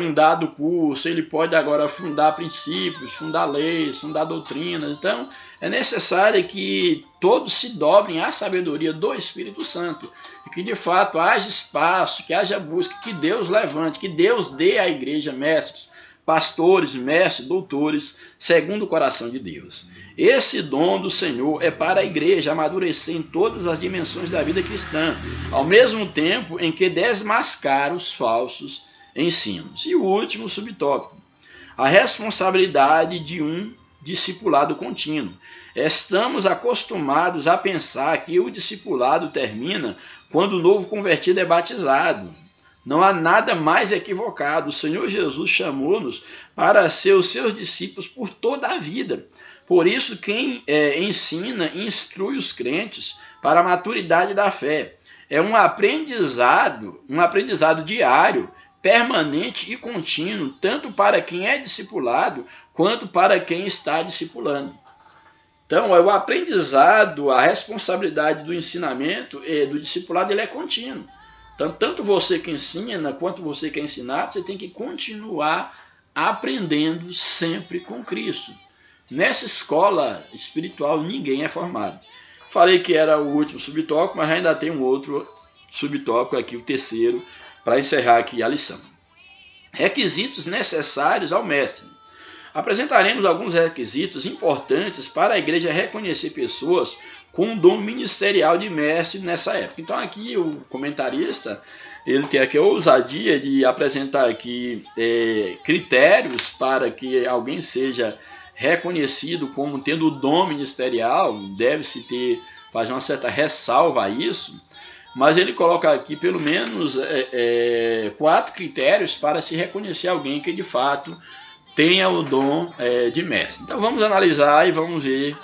um dado curso, ele pode agora fundar princípios, fundar leis, fundar doutrinas. Então, é necessário que todos se dobrem à sabedoria do Espírito Santo e que, de fato, haja espaço, que haja busca, que Deus levante, que Deus dê à igreja mestres, pastores, mestres, doutores, segundo o coração de Deus. Esse dom do Senhor é para a igreja amadurecer em todas as dimensões da vida cristã, ao mesmo tempo em que desmascar os falsos ensinos. E o último subtópico, a responsabilidade de um discipulado contínuo. Estamos acostumados a pensar que o discipulado termina quando o novo convertido é batizado. Não há nada mais equivocado. O Senhor Jesus chamou-nos para ser os seus discípulos por toda a vida. Por isso, quem ensina, instrui os crentes para a maturidade da fé. É um aprendizado diário, permanente e contínuo, tanto para quem é discipulado, quanto para quem está discipulando. Então, o aprendizado, a responsabilidade do ensinamento e do discipulado, ele é contínuo. Então, tanto você que ensina, quanto você que é ensinado, você tem que continuar aprendendo sempre com Cristo. Nessa escola espiritual, ninguém é formado. Falei que era o último subtópico, mas ainda tem um outro subtópico aqui, o terceiro, para encerrar aqui a lição. Requisitos necessários ao mestre. Apresentaremos alguns requisitos importantes para a igreja reconhecer pessoas com dom ministerial de mestre nessa época. Então aqui o comentarista, ele tem aqui a ousadia de apresentar aqui critérios para que alguém seja reconhecido como tendo o dom ministerial. Deve-se fazer uma certa ressalva a isso, mas ele coloca aqui pelo menos 4 critérios para se reconhecer alguém que de fato tenha o dom de mestre. Então vamos analisar e vamos ver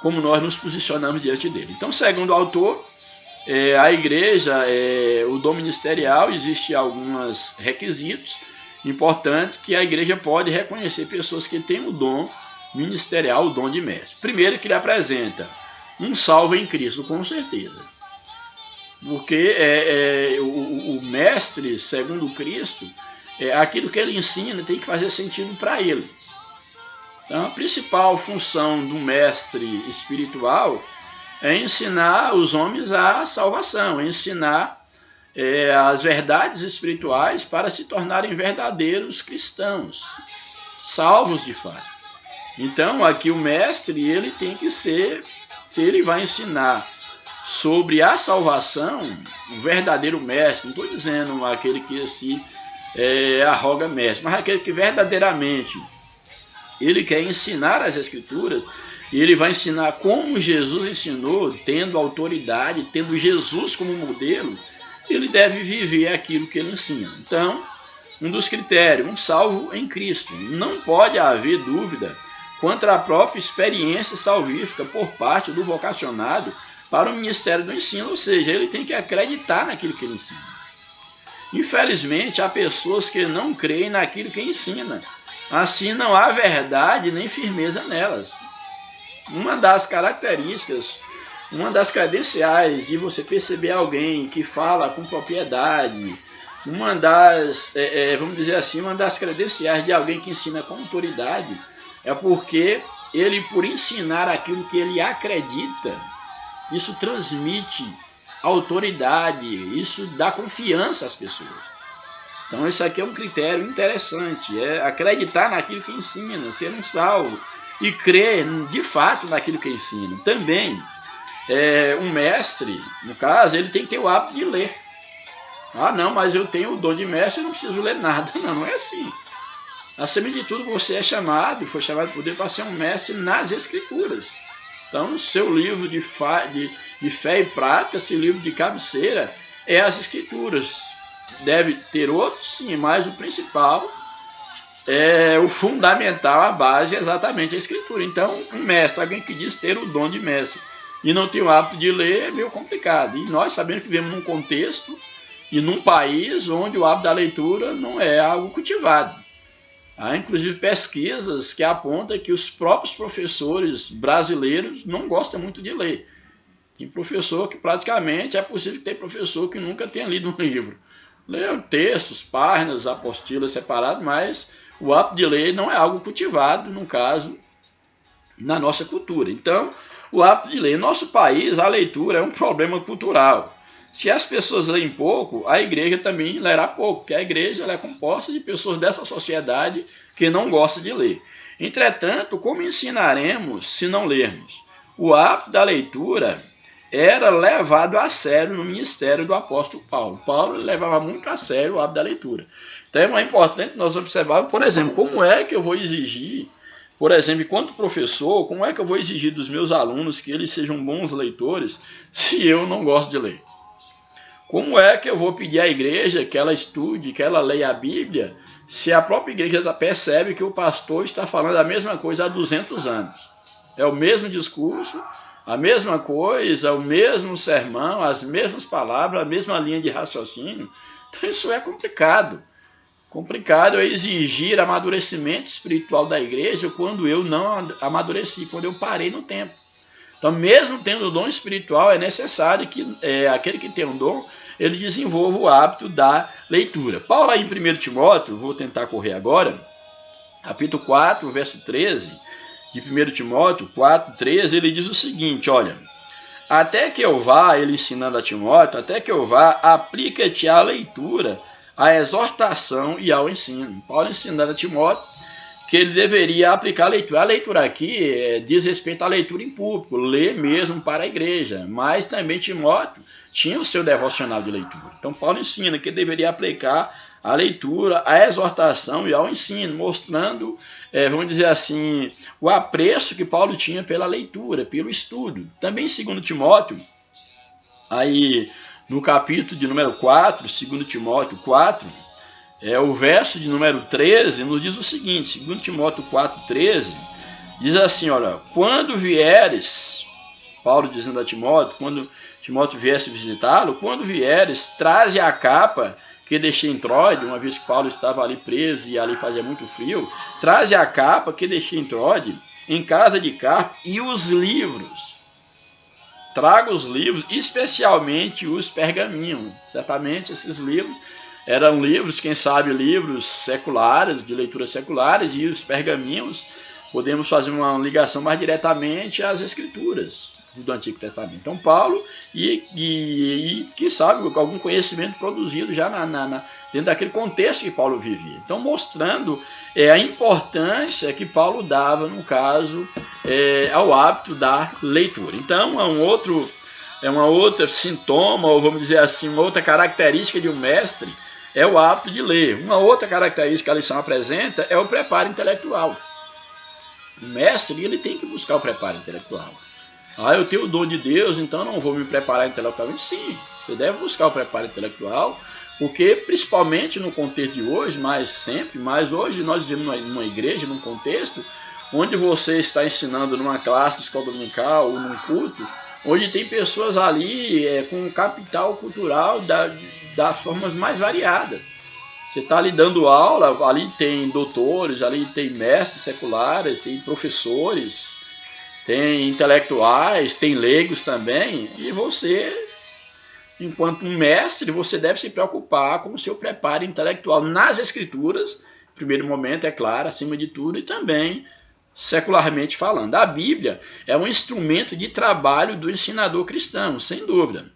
como nós nos posicionamos diante dele. Então, segundo o autor, a igreja, o dom ministerial, existe alguns requisitos importantes que a igreja pode reconhecer pessoas que têm o dom ministerial, o dom de mestre. Primeiro, que ele apresenta um salvo em Cristo, com certeza. Porque o mestre, segundo Cristo, aquilo que ele ensina tem que fazer sentido para ele. Então, a principal função do mestre espiritual é ensinar os homens a salvação, é ensinar as verdades espirituais para se tornarem verdadeiros cristãos, salvos de fato. Então, aqui o mestre, ele tem que ser, se ele vai ensinar sobre a salvação, o verdadeiro mestre, não estou dizendo aquele que se arroga mestre, mas aquele que verdadeiramente ele quer ensinar as Escrituras, e ele vai ensinar como Jesus ensinou, tendo autoridade, tendo Jesus como modelo, ele deve viver aquilo que ele ensina. Então, um dos critérios, um salvo em Cristo. Não pode haver dúvida quanto à própria experiência salvífica por parte do vocacionado para o ministério do ensino, ou seja, ele tem que acreditar naquilo que ele ensina. Infelizmente, há pessoas que não creem naquilo que ensina, assim não há verdade nem firmeza nelas. Uma das características, uma das credenciais de você perceber alguém que fala com propriedade, uma das, vamos dizer assim, uma das credenciais de alguém que ensina com autoridade é porque ele, por ensinar aquilo que ele acredita, isso transmite autoridade, isso dá confiança às pessoas. Então isso aqui é um critério interessante, é acreditar naquilo que ensina, ser um salvo e crer de fato naquilo que ensina. Também, um mestre, no caso, ele tem que ter o hábito de ler. Ah, não, mas eu tenho o dom de mestre, eu não preciso ler nada. Não, não é assim. Acima de tudo, você é chamado, foi chamado por Deus para ser um mestre nas Escrituras. Então, o seu livro de fé e prática, seu livro de cabeceira, é as Escrituras. Deve ter outros, sim, mas o principal, o fundamental, a base é exatamente a Escritura. Então, um mestre, alguém que diz ter o dom de mestre e não tem o hábito de ler, é meio complicado. E nós sabemos que vivemos num contexto e num país onde o hábito da leitura não é algo cultivado. Há inclusive pesquisas que apontam que os próprios professores brasileiros não gostam muito de ler. Tem professor que praticamente, é possível que tenha professor que nunca tenha lido um livro. Lê textos, páginas, apostilas separadas, mas o hábito de ler não é algo cultivado, no caso, na nossa cultura. Então, o hábito de ler. Em nosso país, a leitura é um problema cultural. Se as pessoas leem pouco, a igreja também lerá pouco, porque a igreja ela é composta de pessoas dessa sociedade que não gostam de ler. Entretanto, como ensinaremos se não lermos? O hábito da leitura era levado a sério no ministério do apóstolo Paulo. Paulo levava muito a sério o hábito da leitura. Então é importante nós observarmos, por exemplo, como é que eu vou exigir, por exemplo, enquanto professor, como é que eu vou exigir dos meus alunos que eles sejam bons leitores se eu não gosto de ler? Como é que eu vou pedir à igreja que ela estude, que ela leia a Bíblia, se a própria igreja percebe que o pastor está falando a mesma coisa há 200 anos? É o mesmo discurso, a mesma coisa, o mesmo sermão, as mesmas palavras, a mesma linha de raciocínio. Então isso é complicado. Complicado é exigir amadurecimento espiritual da igreja quando eu não amadureci, quando eu parei no tempo. Então, mesmo tendo o dom espiritual, é necessário que aquele que tem um dom, ele desenvolva o hábito da leitura. Paulo, aí em 1 Timóteo, vou tentar correr agora, capítulo 4, verso 13, de 1 Timóteo 4, 13, ele diz o seguinte, olha, até que eu vá, ele ensinando a Timóteo, até que eu vá, aplica-te à leitura, à exortação e ao ensino. Paulo ensinando a Timóteo que ele deveria aplicar a leitura. A leitura aqui diz respeito à leitura em público, ler mesmo para a igreja, mas também Timóteo tinha o seu devocional de leitura. Então Paulo ensina que ele deveria aplicar a leitura, a exortação e ao ensino, mostrando, vamos dizer assim, o apreço que Paulo tinha pela leitura, pelo estudo. Também segundo Timóteo, aí no capítulo de número 4, 2 Timóteo 4, o verso de número 13 nos diz o seguinte, 2 Timóteo 4,13, diz assim, olha, quando vieres, Paulo dizendo a Timóteo, quando Timóteo viesse visitá-lo, quando vieres, traze a capa que deixei em Troade, uma vez que Paulo estava ali preso e ali fazia muito frio, traze a capa que deixei em Troade, em casa de Carpo, e os livros. Traga os livros, especialmente os pergaminhos. Certamente esses livros eram livros, quem sabe livros seculares, de leituras seculares, e os pergaminhos, podemos fazer uma ligação mais diretamente às Escrituras do Antigo Testamento. Então Paulo, e que sabe, algum conhecimento produzido já dentro daquele contexto que Paulo vivia. Então mostrando a importância que Paulo dava, no caso, ao hábito da leitura. Então uma outra sintoma, ou vamos dizer assim, uma outra característica de um mestre, é o hábito de ler. Uma outra característica que a lição apresenta é o preparo intelectual. O mestre, ele tem que buscar o preparo intelectual. Eu tenho o dom de Deus, então não vou me preparar intelectualmente. Sim, você deve buscar o preparo intelectual, porque principalmente no contexto de hoje, mas hoje nós vivemos numa igreja, num contexto onde você está ensinando numa classe de escola dominical ou num culto, onde tem pessoas ali com capital cultural das formas mais variadas. Você está ali dando aula, ali tem doutores, ali tem mestres seculares, tem professores, tem intelectuais, tem leigos também, e você, enquanto um mestre, você deve se preocupar com o seu preparo intelectual nas escrituras, em primeiro momento, é claro, acima de tudo, e também secularmente falando. A Bíblia é um instrumento de trabalho do ensinador cristão, sem dúvida.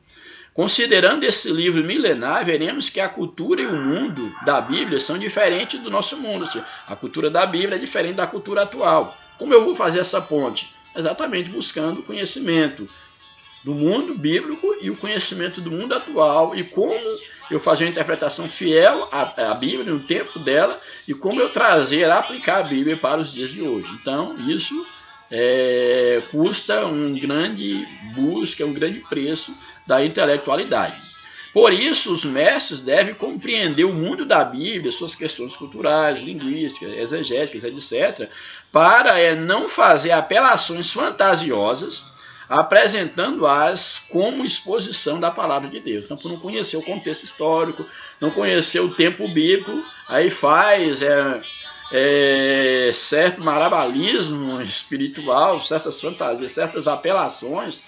Considerando esse livro milenar, veremos que a cultura e o mundo da Bíblia são diferentes do nosso mundo. A cultura da Bíblia é diferente da cultura atual. Como eu vou fazer essa ponte? Exatamente buscando o conhecimento do mundo bíblico e o conhecimento do mundo atual, e como eu fazer uma interpretação fiel à Bíblia no tempo dela, e como eu aplicar a Bíblia para os dias de hoje. Então, isso custa um grande preço da intelectualidade. Por isso, os mestres devem compreender o mundo da Bíblia, suas questões culturais, linguísticas, exegéticas, etc., para não fazer apelações fantasiosas, apresentando-as como exposição da palavra de Deus. Então, por não conhecer o contexto histórico, não conhecer o tempo bíblico, aí faz certo marabalismo espiritual, certas fantasias, certas apelações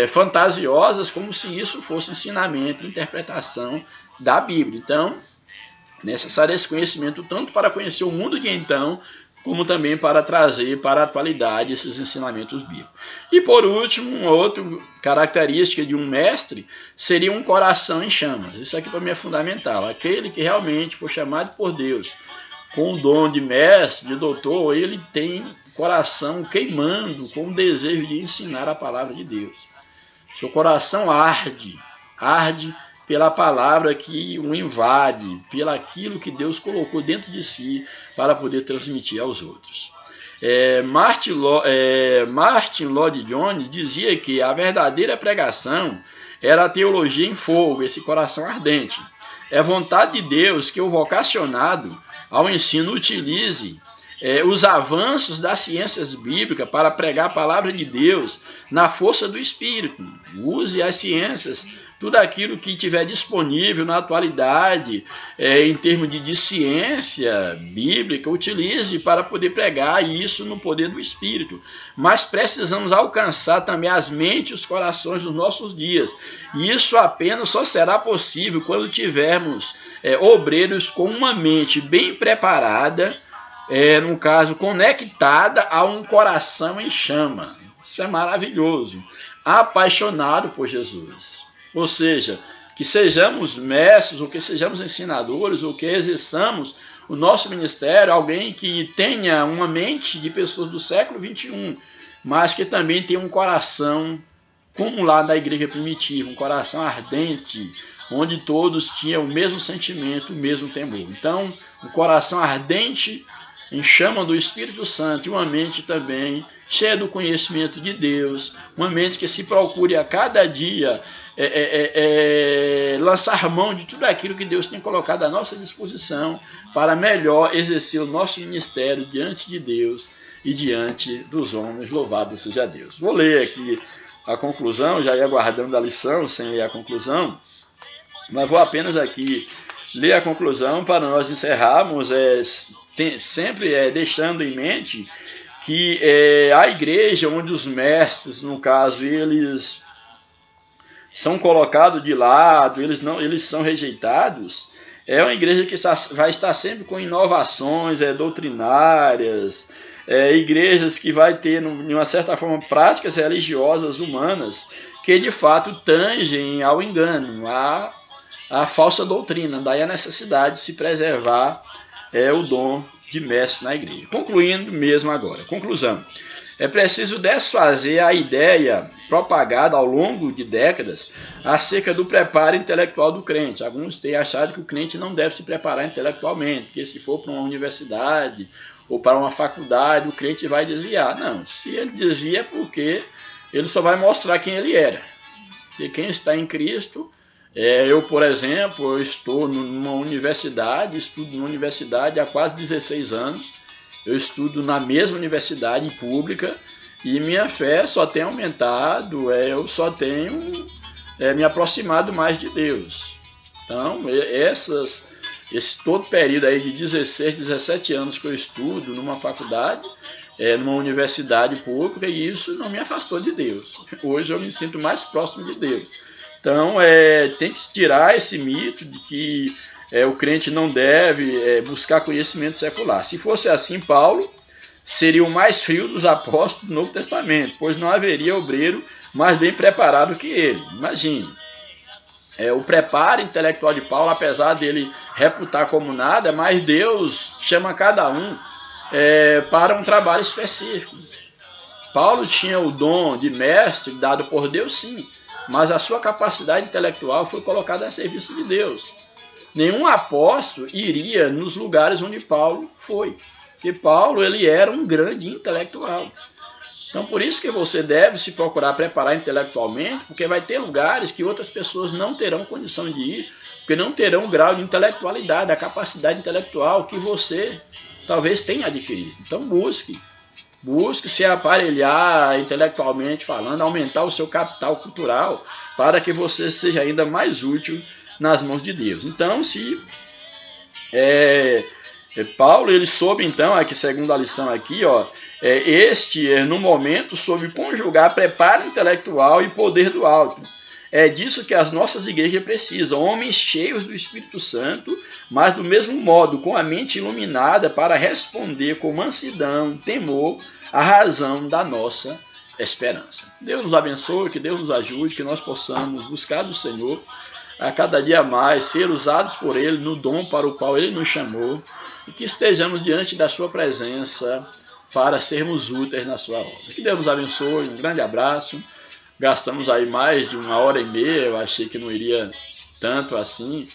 fantasiosas, como se isso fosse ensinamento, interpretação da Bíblia. Então, é necessário esse conhecimento tanto para conhecer o mundo de então, como também para trazer para a atualidade esses ensinamentos bíblicos. E por último, uma outra característica de um mestre seria um coração em chamas. Isso aqui para mim é fundamental. Aquele que realmente for chamado por Deus com o dom de mestre, de doutor, ele tem coração queimando com o desejo de ensinar a palavra de Deus. Seu coração arde pela palavra que o invade, pelo aquilo que Deus colocou dentro de si para poder transmitir aos outros. Martin Lloyd-Jones dizia que a verdadeira pregação era a teologia em fogo, esse coração ardente. É vontade de Deus que o vocacionado ao ensino utilize os avanços das ciências bíblicas para pregar a palavra de Deus na força do Espírito. Use as ciências, tudo aquilo que tiver disponível na atualidade, em termos de ciência bíblica, utilize para poder pregar isso no poder do Espírito. Mas precisamos alcançar também as mentes e os corações dos nossos dias. E isso apenas só será possível quando tivermos obreiros com uma mente bem preparada, no caso, conectada a um coração em chama. Isso é maravilhoso. Apaixonado por Jesus. Ou seja, que sejamos mestres, ou que sejamos ensinadores, ou que exerçamos o nosso ministério, alguém que tenha uma mente de pessoas do século XXI, mas que também tenha um coração, como lá da igreja primitiva, um coração ardente, onde todos tinham o mesmo sentimento, o mesmo temor. Então, um coração ardente, em chama do Espírito Santo, e uma mente também cheia do conhecimento de Deus, uma mente que se procure a cada dia lançar mão de tudo aquilo que Deus tem colocado à nossa disposição para melhor exercer o nosso ministério diante de Deus e diante dos homens. Louvado seja Deus. Vou ler aqui a conclusão, já ia guardando a lição sem ler a conclusão, mas vou apenas aqui ler a conclusão para nós encerrarmos, sempre deixando em mente que a igreja onde os mestres, no caso, eles são colocados de lado, eles são rejeitados, é uma igreja que vai estar sempre com inovações doutrinárias, igrejas que vai ter, de uma certa forma, práticas religiosas humanas que de fato tangem ao engano, à falsa doutrina. Daí a necessidade de se preservar o dom de mestre na igreja. Concluindo mesmo agora, conclusão. É preciso desfazer a ideia propagada ao longo de décadas acerca do preparo intelectual do crente. Alguns têm achado que o crente não deve se preparar intelectualmente, porque se for para uma universidade ou para uma faculdade, o crente vai desviar. Não, se ele desvia é porque ele só vai mostrar quem ele era. E quem está em Cristo, eu, por exemplo, eu estou numa universidade, estudo numa universidade há quase 16 anos, eu estudo na mesma universidade pública e minha fé só tem aumentado, eu só tenho me aproximado mais de Deus. Então, esse todo período aí de 16, 17 anos que eu estudo numa faculdade, numa universidade pública, e isso não me afastou de Deus. Hoje eu me sinto mais próximo de Deus. Então, tem que tirar esse mito de que o crente não deve buscar conhecimento secular. Se fosse assim, Paulo seria o mais frio dos apóstolos do Novo Testamento, pois não haveria obreiro mais bem preparado que ele. Imagine. O preparo intelectual de Paulo, apesar dele reputar como nada, mas Deus chama cada um para um trabalho específico. Paulo tinha o dom de mestre dado por Deus, sim, mas a sua capacidade intelectual foi colocada a serviço de Deus. Nenhum apóstolo iria nos lugares onde Paulo foi, porque Paulo ele era um grande intelectual. Então, por isso que você deve se procurar preparar intelectualmente, porque vai ter lugares que outras pessoas não terão condição de ir, porque não terão o grau de intelectualidade, a capacidade intelectual que você talvez tenha adquirido. Então, busque se aparelhar intelectualmente falando, aumentar o seu capital cultural para que você seja ainda mais útil nas mãos de Deus. Então, se Paulo ele soube então, aqui segundo a lição aqui, no momento soube conjugar preparo intelectual e poder do alto. É disso que as nossas igrejas precisam, homens cheios do Espírito Santo, mas do mesmo modo com a mente iluminada para responder com mansidão, temor, a razão da nossa esperança. Deus nos abençoe, que Deus nos ajude, que nós possamos buscar do Senhor a cada dia mais, ser usados por Ele no dom para o qual Ele nos chamou, e que estejamos diante da sua presença para sermos úteis na sua obra. Que Deus nos abençoe, um grande abraço. Gastamos aí mais de 1h30, eu achei que não iria tanto assim,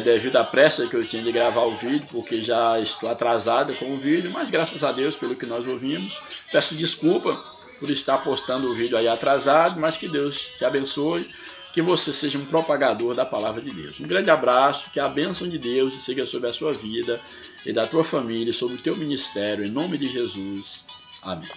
devido à pressa que eu tinha de gravar o vídeo, porque já estou atrasado com o vídeo, mas graças a Deus pelo que nós ouvimos. Peço desculpa por estar postando o vídeo aí atrasado, mas que Deus te abençoe, que você seja um propagador da palavra de Deus. Um grande abraço, que a bênção de Deus seja sobre a sua vida e da tua família, sobre o teu ministério, em nome de Jesus. Amém.